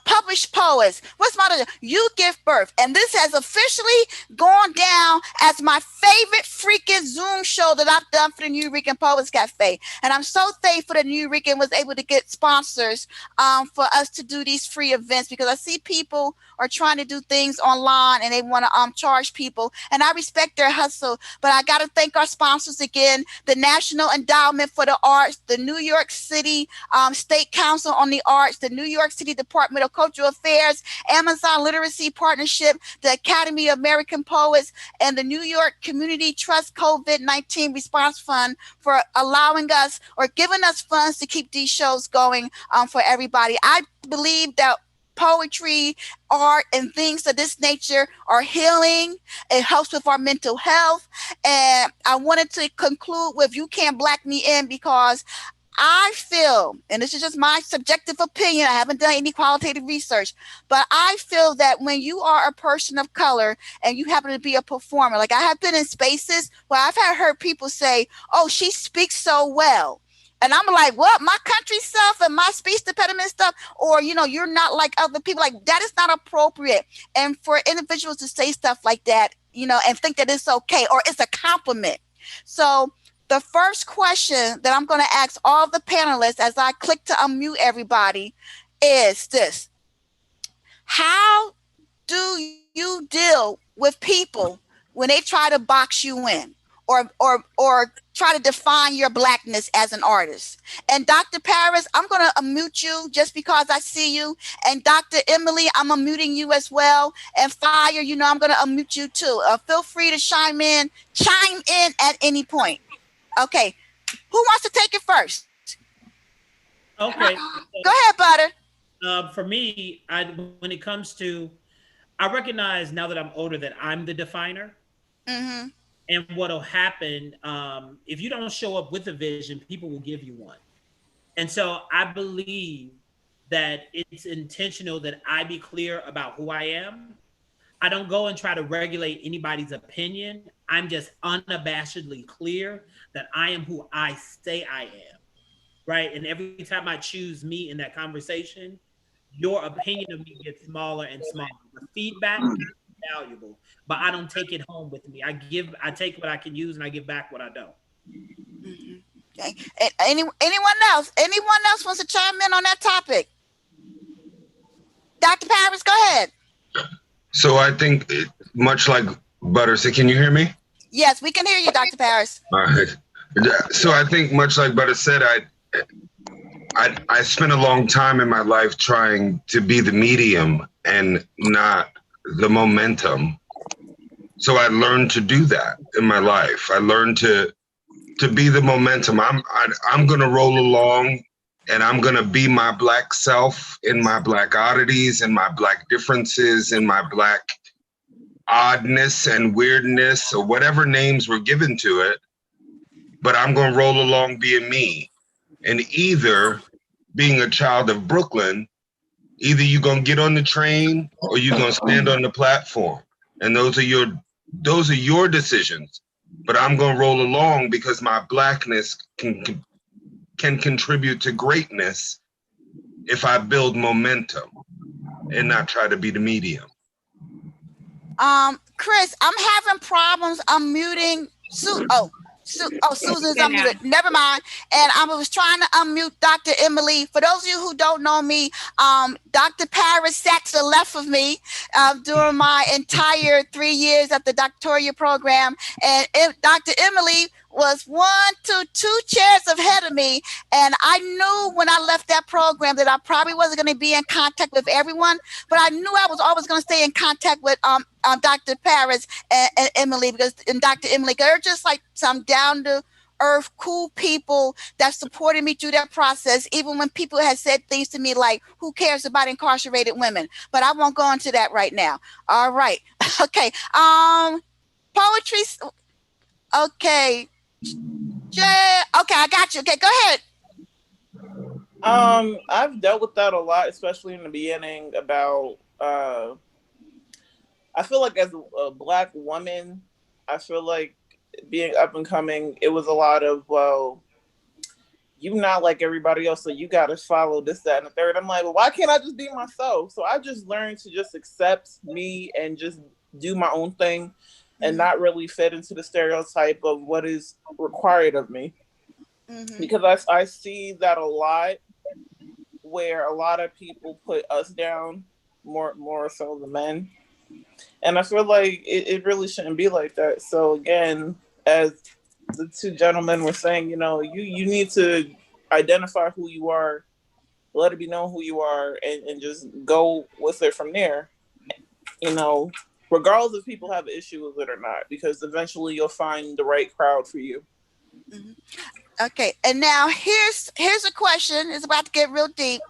published poets. What's my other? You give birth. And this has officially gone down as my favorite freaking Zoom show that I've done for the New Rican Poets Cafe. And I'm so thankful that New Rican was able to get sponsors for us to do these free events, because I see people are trying to do things online and they want to charge people. And I respect their hustle, but I got to thank our sponsors again, the National Endowment for the Arts, the New York City State Council on the Arts, the New York City Department of Cultural Affairs, Amazon Literacy Partnership, the Academy of American Poets, and the New York Community Trust COVID-19 Response Fund for allowing us or giving us funds to keep these shows going for everybody. I believe that poetry, art, and things of this nature are healing. It helps with our mental health. And I wanted to conclude with You Can't Black Me In, because I feel, and this is just my subjective opinion, I haven't done any qualitative research, but I feel that when you are a person of color and you happen to be a performer, like I have been in spaces where I've heard people say, oh, she speaks so well. And I'm like, what? My country stuff and my speech impediment stuff? Or, you know, you're not like other people. Like, that is not appropriate. And for individuals to say stuff like that, you know, and think that it's okay or it's a compliment. So the first question that I'm going to ask all the panelists as I click to unmute everybody is this. How do you deal with people when they try to box you in? or try to define your Blackness as an artist. And Dr. Paris, I'm going to unmute you just because I see you. And Dr. Emily, I'm unmuting you as well. And Fire, you know, I'm going to unmute you too. Feel free to chime in at any point. Okay, who wants to take it first? Okay. Go ahead, Butter. For me, when it comes to, I recognize now that I'm older that I'm the definer. Mm-hmm. And what'll happen, if you don't show up with a vision, people will give you one. And so I believe that it's intentional that I be clear about who I am. I don't go and try to regulate anybody's opinion. I'm just unabashedly clear that I am who I say I am, right? And every time I choose me in that conversation, your opinion of me gets smaller and smaller. The feedback is valuable, but I don't take it home with me. I take what I can use and I give back what I don't. Mm-hmm. Okay. Anyone else? Anyone else wants to chime in on that topic? Dr. Paris, go ahead. So I think much like Butter said, can you hear me? Yes, we can hear you, Dr. Paris. All right. So I think much like Butter said, I spent a long time in my life trying to be the medium and not the momentum. So I learned to do that in my life. I learned to be the momentum. I'm gonna roll along and I'm gonna be my Black self in my Black oddities and my Black differences and my Black oddness and weirdness or whatever names were given to it. But I'm gonna roll along being me. And either being a child of Brooklyn, either you're gonna get on the train or you're gonna stand on the platform. And those are your decisions. But I'm gonna roll along because my Blackness can contribute to greatness if I build momentum and not try to be the medium. Chris, I'm having problems unmuting Susan's unmuted. Never mind. And I was trying to unmute Dr. Emily. For those of you who don't know me, Dr. Paris sat to the left of me during my entire 3 years at the doctoral program. And Dr. Emily was 2 chairs ahead of me. And I knew when I left that program that I probably wasn't going to be in contact with everyone, but I knew I was always going to stay in contact with Dr. Paris and Emily, because Dr. Emily, they're just like some down to earth, cool people that supported me through that process, even when people had said things to me like, who cares about incarcerated women? But I won't go into that right now. All right. Okay. Poetry. Okay. Jay. Okay, I got you. Okay, go ahead. I've dealt with that a lot, especially in the beginning about, I feel like as a Black woman, I feel like being up and coming, it was a lot of, well, you not like everybody else, so you got to follow this, that, and the third. I'm like, well, why can't I just be myself? So I just learned to just accept me and just do my own thing and not really fit into the stereotype of what is required of me. Mm-hmm. Because I see that a lot, where a lot of people put us down more so than men. And I feel like it really shouldn't be like that. So again, as the 2 gentlemen were saying, you know, you need to identify who you are, let it be known who you are, and just go with it from there. You know, regardless if people have an issue with it or not, because eventually you'll find the right crowd for you. Mm-hmm. Okay, and now here's a question. It's about to get real deep.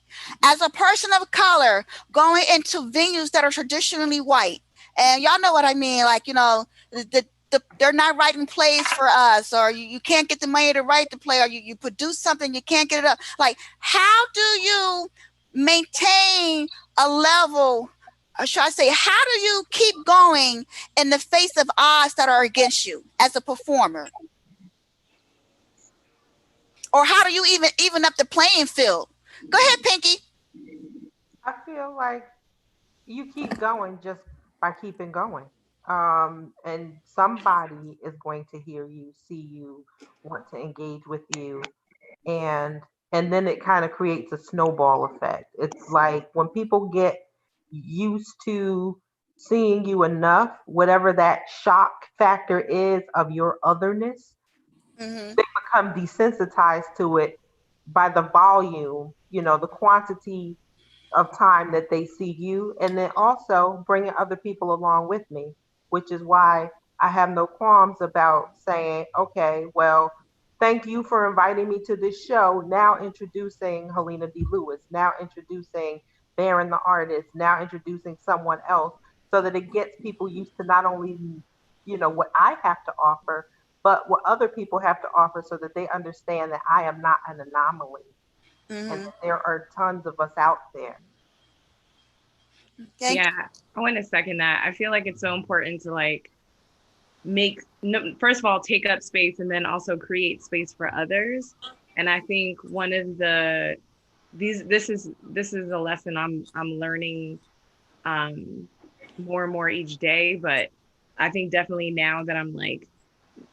As a person of color going into venues that are traditionally white, and y'all know what I mean, like, you know, they're not writing plays for us, or you can't get the money to write the play, or you produce something, you can't get it up. Like, how do you maintain a level, or should I say, how do you keep going in the face of odds that are against you as a performer? Or how do you even up the playing field? Go ahead, Pinky. I feel like you keep going just by keeping going. And somebody is going to hear you, see you, want to engage with you. And then it kind of creates a snowball effect. It's like when people get used to seeing you enough, whatever that shock factor is of your otherness, Mm-hmm. they become desensitized to it by the volume, the quantity of time that they see you, and then also bringing other people along with me, which is why I have no qualms about saying, okay, well, thank you for inviting me to this show. Now introducing Helena D. Lewis, now introducing Baron the artist, now introducing someone else, so that it gets people used to not only, what I have to offer, but what other people have to offer, so that they understand that I am not an anomaly. Mm-hmm. And there are tons of us out there. Yeah, I want to second that. I feel like it's so important to first of all, take up space and then also create space for others. And I think one of this is a lesson I'm learning more and more each day. But I think definitely now that I'm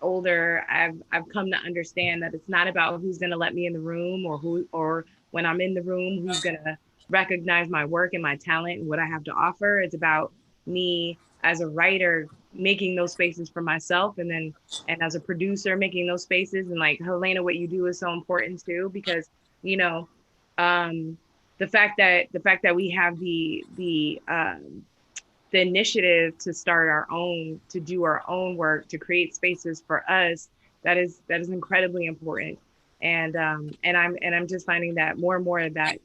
older, I've come to understand that it's not about who's going to let me in the room, or when I'm in the room, who's going to recognize my work and my talent and what I have to offer. It's about me as a writer making those spaces for myself, and as a producer making those spaces. And Helena, what you do is so important too, because the fact that we have the initiative to do our own work, to create spaces for us, that is incredibly important. And I'm just finding that more and more, that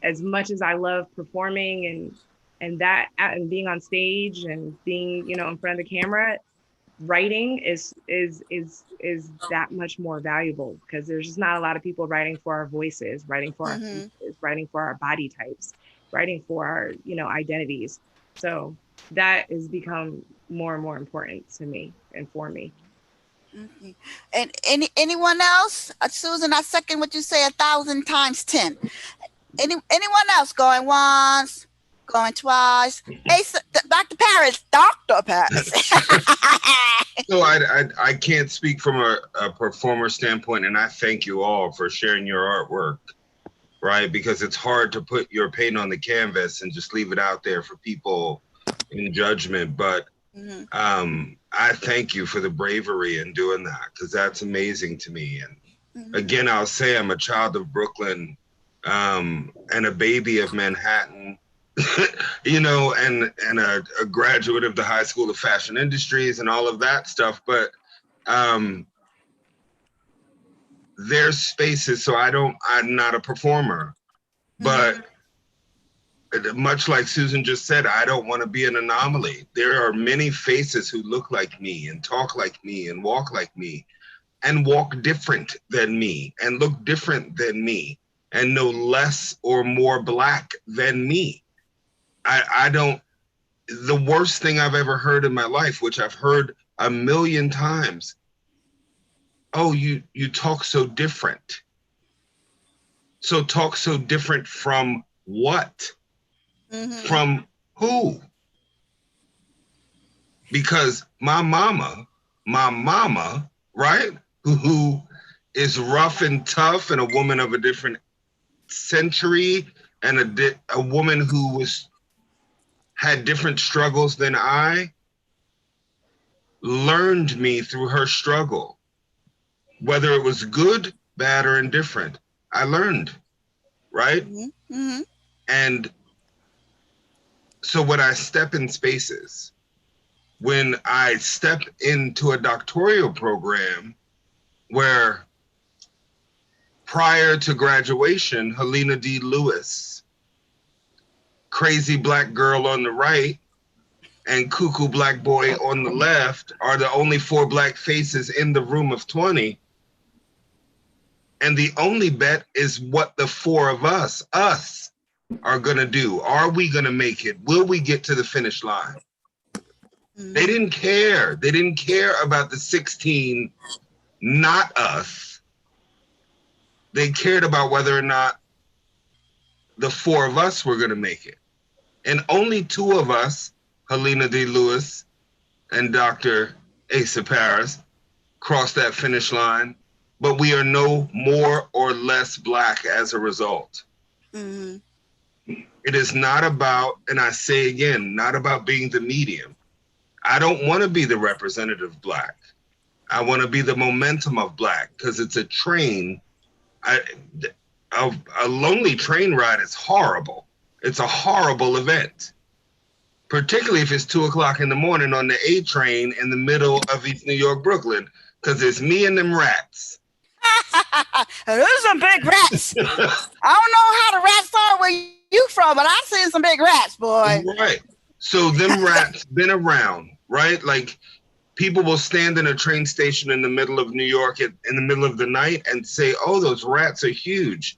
as much as I love performing and being on stage and being, in front of the camera, writing is that much more valuable, because there's just not a lot of people writing for our voices, writing for our faces, writing for our body types, writing for our, identities. So that has become more and more important to me and for me. Mm-hmm. And anyone else? Susan, I second what you say 1,000 times 10. Anyone else? Going once, going twice. Hey, Dr. Paris, Dr. Paris. So I can't speak from a performer standpoint, and I thank you all for sharing your artwork, right? Because it's hard to put your paint on the canvas and just leave it out there for people in judgment. But I thank you for the bravery in doing that, because that's amazing to me. And again, I'll say I'm a child of Brooklyn, and a baby of Manhattan, and a graduate of the High School of Fashion Industries and all of that stuff. But there's spaces, so I'm not a performer, but much like Susan just said, I don't want to be an anomaly. There are many faces who look like me and talk like me and walk like me and walk different than me and look different than me and no less or more Black than me. The worst thing I've ever heard in my life, which I've heard a million times, oh, you talk so different. So talk so different from what? From who? Because my mama, right? Who is rough and tough and a woman of a different century, and a woman who had different struggles than I, learned me through her struggle. Whether it was good, bad, or indifferent, I learned, right? And so when I step in spaces, when I step into a doctoral program where prior to graduation, Helena D. Lewis, crazy Black girl on the right, and cuckoo Black boy on the left are the only 4 Black faces in the room of 20. And the only bet is what the 4 of us are gonna do. Are we gonna make it? Will we get to the finish line? They didn't care. They didn't care about the 16, not us. They cared about whether or not the 4 of us were gonna make it. And only 2 of us, Helena D. Lewis and Dr. Asa Paris, crossed that finish line, but we are no more or less Black as a result. It is not about, and I say again, not about being the medium. I don't want to be the representative Black. I want to be the momentum of Black, because it's a train. A lonely train ride is horrible. It's a horrible event, particularly if it's 2 o'clock in the morning on the A train in the middle of East New York, Brooklyn, because it's me and them rats. Those are some big rats. I don't know how the rats are where you from, but I've seen some big rats, boy. Right. So them rats been around, right? Like, people will stand in a train station in the middle of New York in the middle of the night and say, oh, those rats are huge.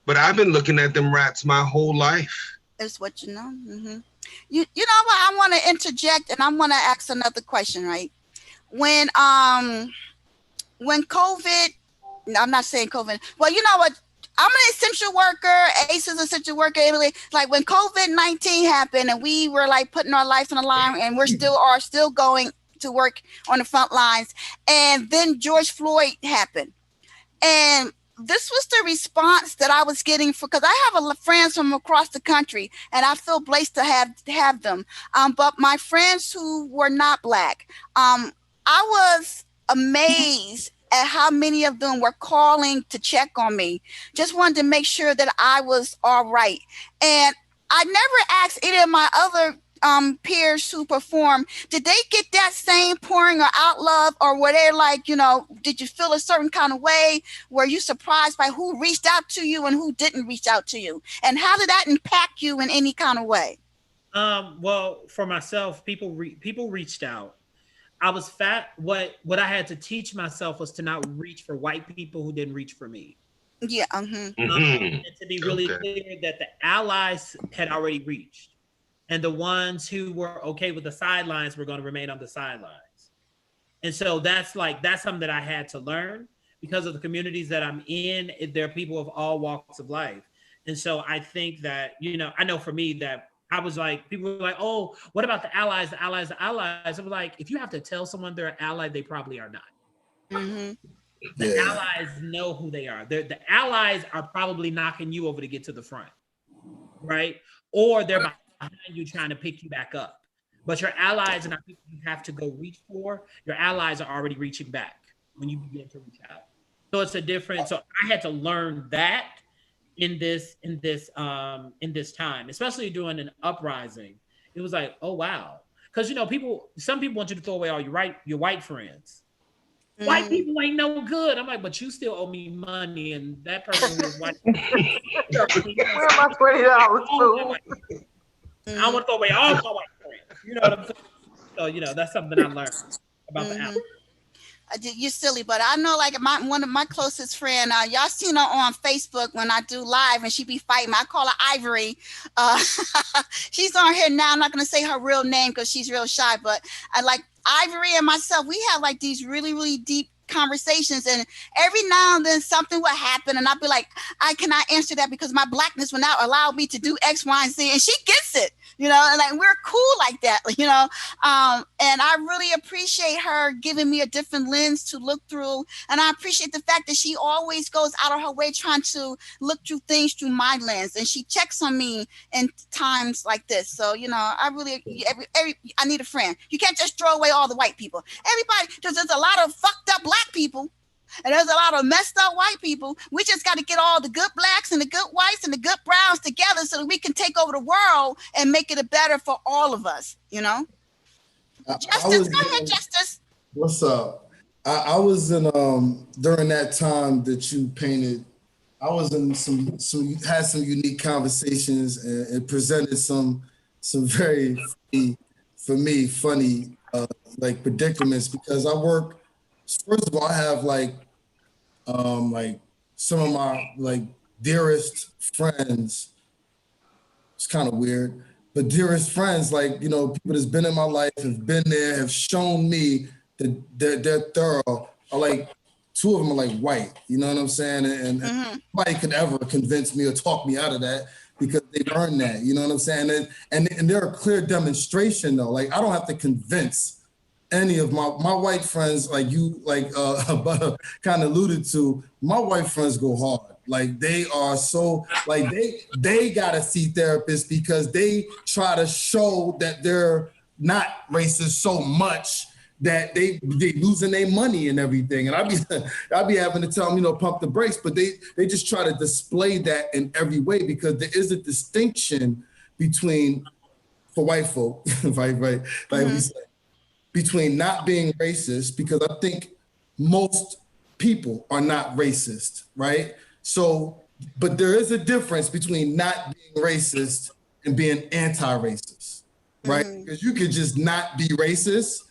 But I've been looking at them rats my whole life. That's what you know. Mm-hmm. You know what? I want to interject, and I want to ask another question, right? When COVID, no, I'm not saying COVID. Well, you know what? I'm an essential worker. Ace is an essential worker. Like when COVID-19 happened, and we were like putting our lives on the line, and we're still going to work on the front lines. And then George Floyd happened, and this was the response that I was getting because I have friends from across the country, and I feel blessed to have them. But my friends who were not Black, I was amazed at how many of them were calling to check on me. Just wanted to make sure that I was all right. And I never asked any of my other peers who perform, did they get that same pouring or out love, or were they like, you know, did you feel a certain kind of way? Were you surprised by who reached out to you and who didn't reach out to you? And how did that impact you in any kind of way? Well, for myself, people reached out. I was fat. What I had to teach myself was to not reach for white people who didn't reach for me. Yeah. And to be really clear that the allies had already reached. And the ones who were okay with the sidelines were going to remain on the sidelines. And so that's something that I had to learn because of the communities that I'm in. There are people of all walks of life. And so I think that, you know, I know for me that I was like, people were like, oh, what about the allies, the allies, the allies? I was like, if you have to tell someone they're an ally, they probably are not. Mm-hmm. The allies know who they are. The allies are probably knocking you over to get to the front, right? Or they're behind you trying to pick you back up. But your allies are not people you have to go reach for. Your allies are already reaching back when you begin to reach out. So it's a different, so I had to learn that in this time, especially during an uprising. It was like, oh wow. Because you know, some people want you to throw away all your white friends. Mm. White people ain't no good. I'm like, but you still owe me money, and that person who is white. Where my $20 to? I don't want to throw away all my white friends. You know what I'm saying? So, you know, that's something I learned about the album. You're silly, but I know like one of my closest friend, y'all seen her on Facebook when I do live and she be fighting. I call her Ivory. She's on here now. I'm not going to say her real name because she's real shy, but I like Ivory and myself, we have like these really, really deep conversations, and every now and then something will happen and I'll be like, I cannot answer that because my Blackness will not allow me to do X, Y, and Z, and she gets it, you know, and like we're cool like that, you know. And I really appreciate her giving me a different lens to look through, and I appreciate the fact that she always goes out of her way trying to look through things through my lens, and she checks on me in times like this. So, you know, I really I need a friend. You can't just throw away all the white people. Everybody, there's a lot of fucked up Black people, and there's a lot of messed up white people. We just got to get all the good Blacks and the good whites and the good browns together so that we can take over the world and make it better for all of us, you know? Justice, go ahead, Justice. What's up? I was in during that time that you painted, I was in had some unique conversations and presented some very funny like predicaments, because I work. First of all, I have like some of my like dearest friends. It's kind of weird, but dearest friends, like, you know, people that's been in my life, have been there, have shown me that they're thorough. Are like, two of them are like white, you know what I'm saying? And nobody could ever convince me or talk me out of that because they've earned that, you know what I'm saying? And they're a clear demonstration though. Like, I don't have to convince any of my white friends, like you, like kind of alluded to. My white friends go hard. Like they are so like they gotta see therapists because they try to show that they're not racist so much that they losing their money and everything. And I'd be having to tell them, you know, pump the brakes, but they just try to display that in every way because there is a distinction between, for white folk, right, like we say, between not being racist, because I think most people are not racist, right? So, but there is a difference between not being racist and being anti-racist, right? Because you could just not be racist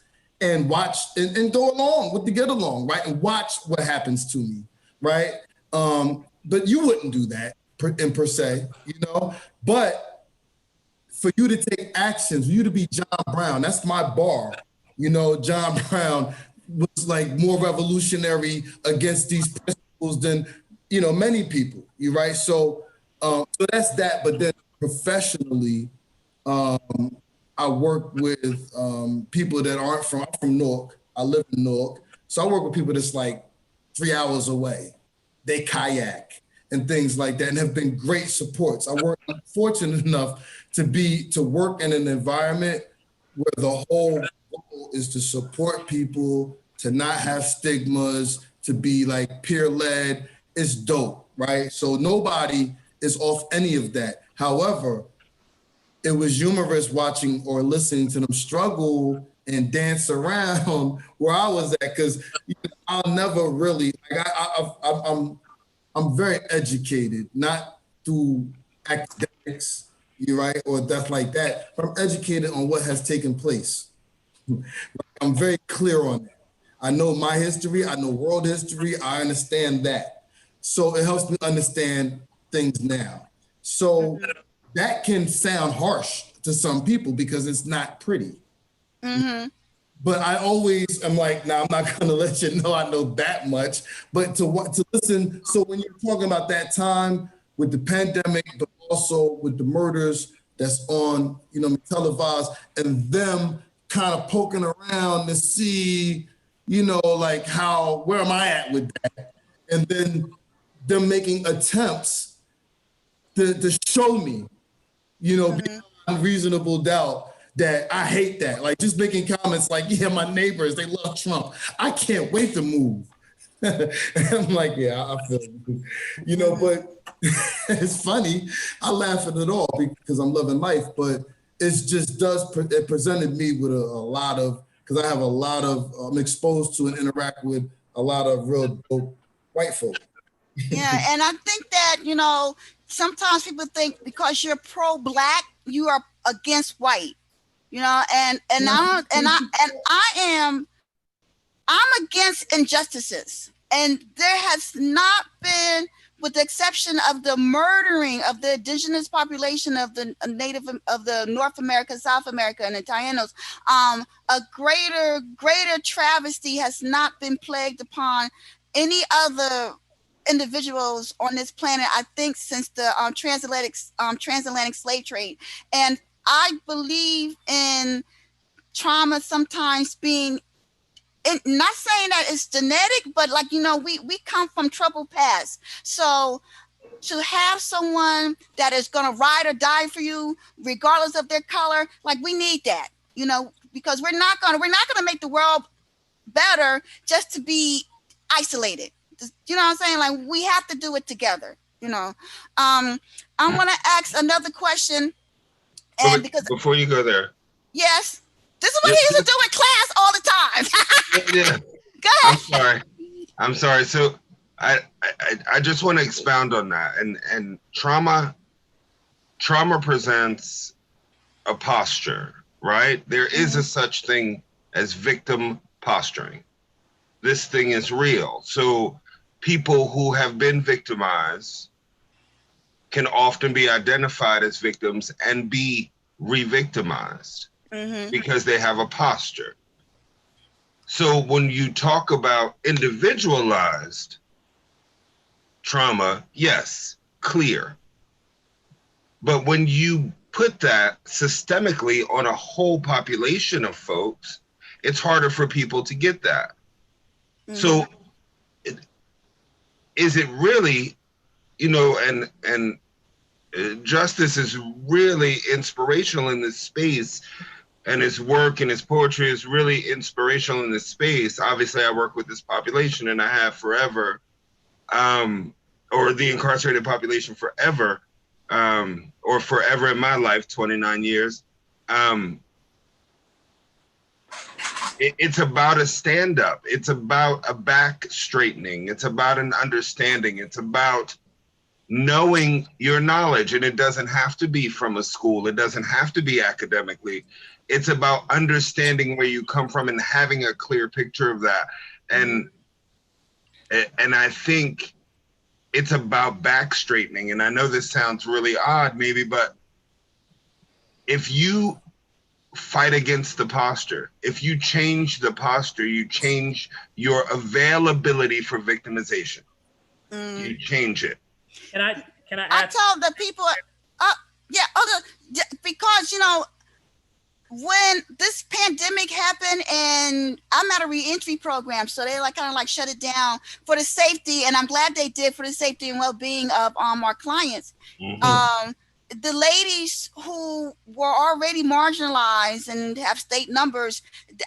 and watch and go along with the get along, right? And watch what happens to me, right? But you wouldn't do that per se, you know? But for you to take actions, for you to be John Brown, that's my bar. You know, John Brown was like more revolutionary against these principles than, you know, many people, you right? So that's that. But then professionally, I work with people that aren't I'm from Newark. I live in Newark. So I work with people that's like 3 hours away. They kayak and things like that and have been great supports. I'm fortunate enough to work in an environment where the whole goal is to support people, to not have stigmas, to be like peer-led. It's dope, right? So nobody is off any of that. However, it was humorous watching or listening to them struggle and dance around where I was at, because I'll never really, like I'm very educated, not through academics, you right, or stuff like that, but I'm educated on what has taken place. I'm very clear on that. I know my history, I know world history, I understand that. So it helps me understand things now. So that can sound harsh to some people because it's not pretty. But I always am like, now I'm not gonna let you know I know that much, but to listen. So when you're talking about that time with the pandemic, but also with the murders that's on, you know, televised, and them kind of poking around to see, you know, like where am I at with that? And then them making attempts to show me, you know, beyond reasonable doubt that I hate that. Like just making comments like, yeah, my neighbors, they love Trump. I can't wait to move. And I'm like, yeah, I feel you. You know, but it's funny. I laugh at it all because I'm loving life, but it presented me with a lot of, because I have a lot of, I'm exposed to and interact with a lot of real dope white folk. Yeah, and I think that, you know, sometimes people think because you're pro-Black, you are against white, you know, and I'm against injustices, and there has not been, with the exception of the murdering of the indigenous population of the native of the North America, South America, and Italianos, a greater travesty has not been plagued upon any other individuals on this planet, I think, since the transatlantic slave trade. And I believe in trauma sometimes being, not saying that it's genetic, but like, you know, we come from troubled past. So to have someone that is going to ride or die for you, regardless of their color, like we need that, you know, because we're not going to make the world better just to be isolated. You know what I'm saying? Like we have to do it together, you know. I want to ask another question. And before you go there. Yes. This is what he used to do in class all the time. Yeah. Go ahead. I'm sorry. So I just want to expound on that. And trauma presents a posture, right? There is a such thing as victim posturing. This thing is real. So people who have been victimized can often be identified as victims and be re-victimized because they have a posture. So when you talk about individualized trauma, yes, clear. But when you put that systemically on a whole population of folks, it's harder for people to get that. So is it really you know, and Justice is really inspirational in this space, and his work and his poetry is really inspirational in this space. Obviously, I work with this population, and I have forever, or the incarcerated population forever, or forever in my life, 29 years. It's about a stand-up. It's about a back straightening. It's about an understanding. It's about knowing your knowledge, and it doesn't have to be from a school. It doesn't have to be academically. It's about understanding where you come from and having a clear picture of that. And I think it's about back straightening. And I know this sounds really odd maybe, but if you fight against the posture, if you change the posture, you change your availability for victimization. You change it. Can I I ask? told the people, because, you know, when this pandemic happened, and I'm at a reentry program, so they like kind of like shut it down for the safety, and I'm glad they did, for the safety and well-being of our clients. The ladies who were already marginalized and have state numbers,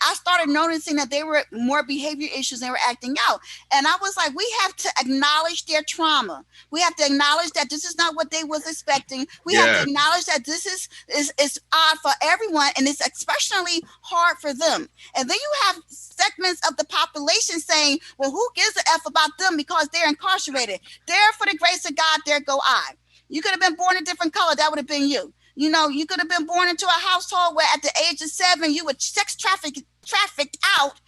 I started noticing that they were more behavior issues, and they were acting out. And I was like, we have to acknowledge their trauma. We have to acknowledge that this is not what they was expecting. We have to acknowledge that this is odd for everyone, and it's especially hard for them. And then you have segments of the population saying, well, who gives a F about them because they're incarcerated? There, for the grace of God, there go I. You could have been born a different color. That would have been you. You know, you could have been born into a household where at the age of 7, you were sex trafficked out,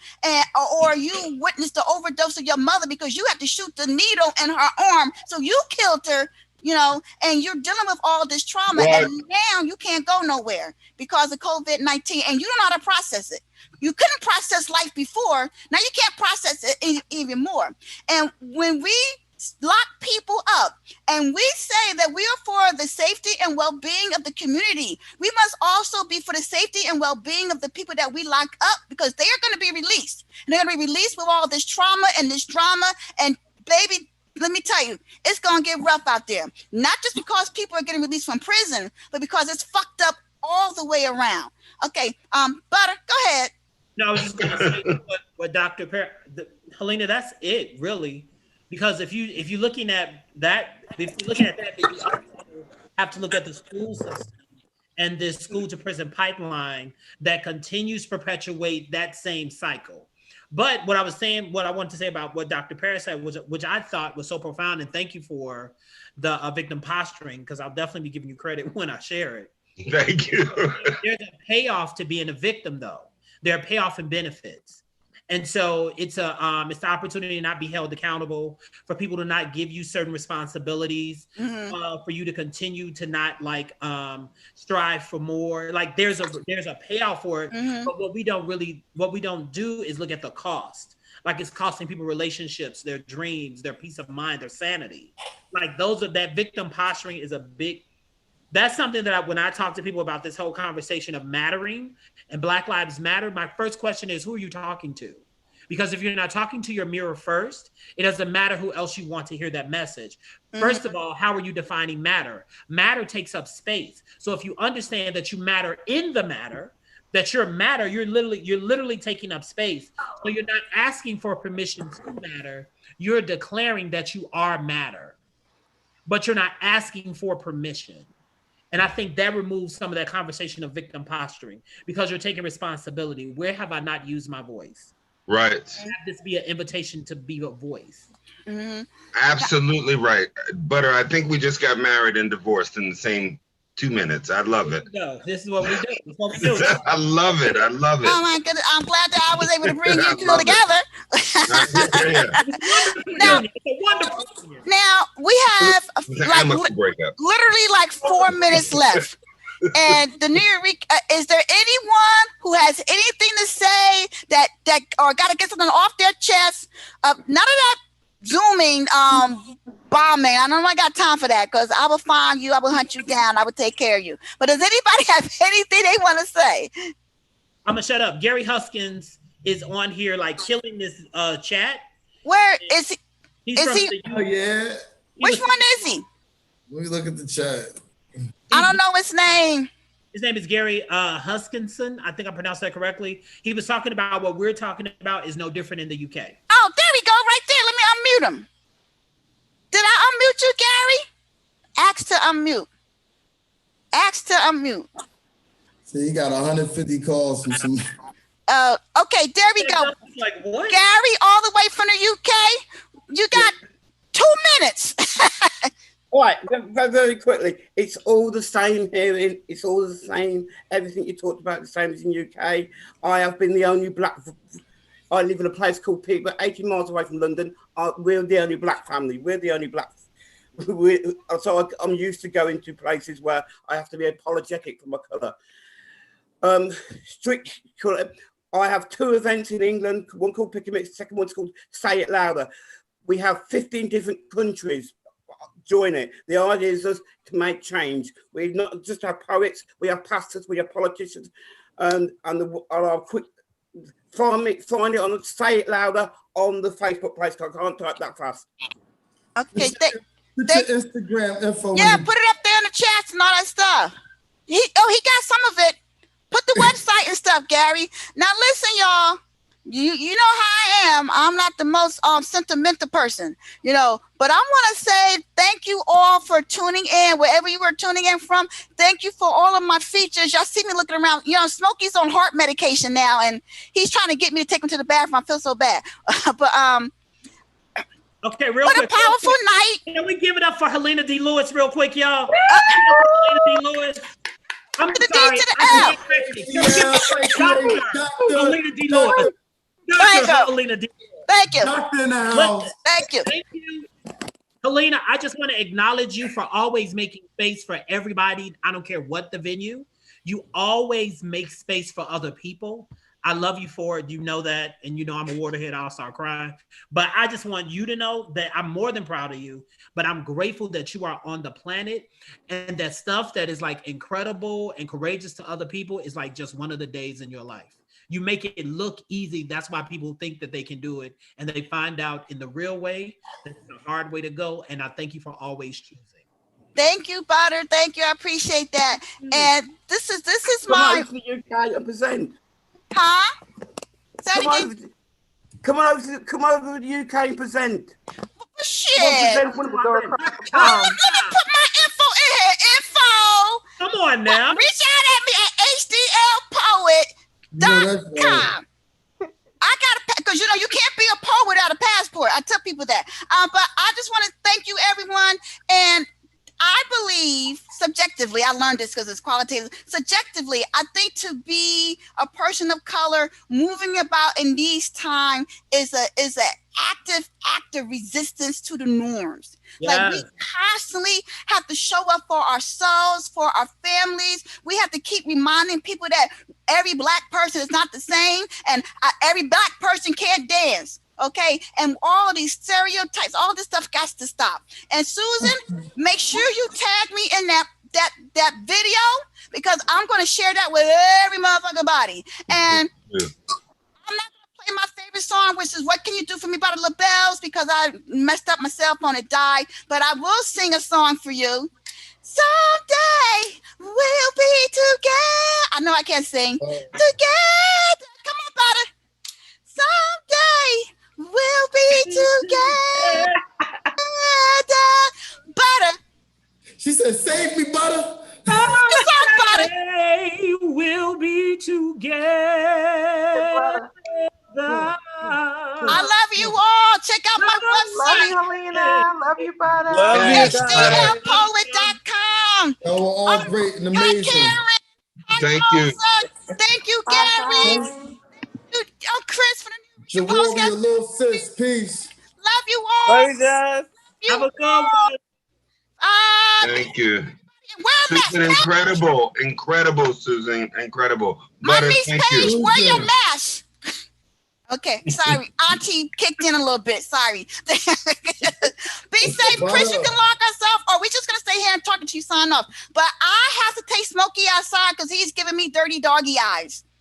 or you witnessed the overdose of your mother because you had to shoot the needle in her arm. So you killed her, you know, and you're dealing with all this trauma. Right. And now you can't go nowhere because of COVID-19, and you don't know how to process it. You couldn't process life before. Now you can't process it even more. And when we lock people up and we say that we are for the safety and well-being of the community, we must also be for the safety and well-being of the people that we lock up, because they are going to be released, and they're going to be released with all this trauma and this drama. And baby, let me tell you, it's going to get rough out there, not just because people are getting released from prison, but because it's fucked up all the way around. Okay, Butter, go ahead. No, I was just going to say what Dr. Helena, that's it, really. Because if you're looking at that, then you also have to look at the school system and this school to prison pipeline that continues to perpetuate that same cycle. But what I wanted to say about what Dr. Paris said, which I thought was so profound, and thank you for the victim posturing, because I'll definitely be giving you credit when I share it. Thank you. There's a payoff to being a victim, though. There are payoff and benefits. And so it's the opportunity to not be held accountable, for people to not give you certain responsibilities, for you to continue to not strive for more. Like there's a payoff for it, but what we don't do is look at the cost. Like it's costing people relationships, their dreams, their peace of mind, their sanity. Like that victim posturing is a big. That's something that when I talk to people about this whole conversation of mattering and Black Lives Matter, my first question is, who are you talking to? Because if you're not talking to your mirror first, it doesn't matter who else you want to hear that message. First of all, how are you defining matter? Matter takes up space. So if you understand that you matter in the matter, that you're matter, you're literally taking up space. So you're not asking for permission to matter. You're declaring that you are matter, but you're not asking for permission. And I think that removes some of that conversation of victim posturing, because you're taking responsibility. Where have I not used my voice? Right. Have this be an invitation to be a voice. Absolutely right. Butter, I think we just got married and divorced in the same 2 minutes. I love it. No, this is what we do. This is what we do. I love it. I love it. Oh my goodness, I'm glad that I was able to bring you two together. Now we have literally 4 minutes left. And the New York, is there anyone who has anything to say that or got to get something off their chest? None of that Zooming bombing. I don't got time for that, because I will find you, I will hunt you down, I will take care of you. But does anybody have anything they want to say? I'm gonna shut up. Gary Huskins is on here killing this chat. Where is he? He's is from he? Oh yeah. Which one is he? Let me look at the chat. I don't know his name. His name is Gary Huskinson. I think I pronounced that correctly. He was talking about what we're talking about is no different in the UK. Oh, there we go, right there. Let me unmute him. Did I unmute you, Gary? Ask to unmute. Ask to unmute. So you got 150 calls from some. Okay, there we go. Like what? Gary, all the way from the UK. You got 2 minutes. All right, very quickly. It's all the same here. It's all the same. Everything you talked about, the same as in UK. I have been the only black. I live in a place called Peterborough, 80 miles away from London. We're the only black family. We're the only black. So I'm used to going to places where I have to be apologetic for my colour. Strict colour. I have 2 events in England. One called Pick a Mix. The second one's called Say It Louder. We have 15 different countries join it. The idea is just to make change. We not just have poets, we have pastors, we have politicians, and our quick find it on Say It Louder on the Facebook page. I can't type that fast. Okay, Put your Instagram info. Yeah, put it up there in the chats and all that stuff. He got some of it. Put the website and stuff, Gary. Now listen, y'all. You know how I am. I'm not the most sentimental person, you know, but I want to say thank you all for tuning in wherever you were tuning in from. Thank you for all of my features. Y'all see me looking around. You know, Smokey's on heart medication now, and he's trying to get me to take him to the bathroom. I feel so bad, but okay, real what quick. a powerful night. Can we give it up for Helena D. Lewis real quick, y'all? Helena D. Lewis. I'm To the sorry. D to the Dr. Helena D. Lewis. Dr. Helena D. Thank you. Doctor in the house. Thank you. Thank you. Helena, I just want to acknowledge you for always making space for everybody. I don't care what the venue. You always make space for other people. I love you for it. You know that. And you know I'm a waterhead. I'll start crying. But I just want you to know that I'm more than proud of you. But I'm grateful that you are on the planet. And that stuff that is like incredible and courageous to other people is like just one of the days in your life. You make it look easy. That's why people think that they can do it. And they find out in the real way that it's a hard way to go. And I thank you for always choosing. Thank you, Butter. Thank you. I appreciate that. And this is my UK and present. huh? Come on over to the UK and present. Shit. Let me put my info in here. Info. Come on now. Reach out at me at hdlpoet.com. I got because you know you can't be a poet without a passport. I tell people that. But I just want to thank you, everyone. And I believe subjectively, I learned this because it's qualitative. Subjectively, I think to be a person of color moving about in these times is an active resistance to the norms. Yes. Like we constantly have to show up for ourselves, for our families. We have to keep reminding people that every Black person is not the same, and every Black person can't dance. Okay, and all of these stereotypes, all this stuff got to stop. And Susan, make sure you tag me in that video because I'm going to share that with every motherfucking body. And I'm not going to play my favorite song, which is "What Can You Do For Me" by the LaBelles, because I messed up my cell phone. It died. But I will sing a song for you. Someday we'll be together. I know I can't sing. Together. Come on, Butter. Someday we'll be together. Butter. She said, "Save me, Butter." Someday we'll be together. I love you all. Check out my website. Love you, Helena. Love you, Butter. HDLpoet.com. Y'all were all great and amazing. Thank you. Thank you, Gary. Chris for the new Jaworia, little sis, peace. Love you all. Bye, Have a good one. Thank you. Susan, incredible, Susan, incredible. My Butter, niece thank Paige, you. wear your mask. Okay, sorry. Auntie kicked in a little bit. Sorry. Be safe. Chris, you can lock us off, or we're just going to stay here and talking to you, sign off. But I have to take Smokey outside because he's giving me dirty doggy eyes.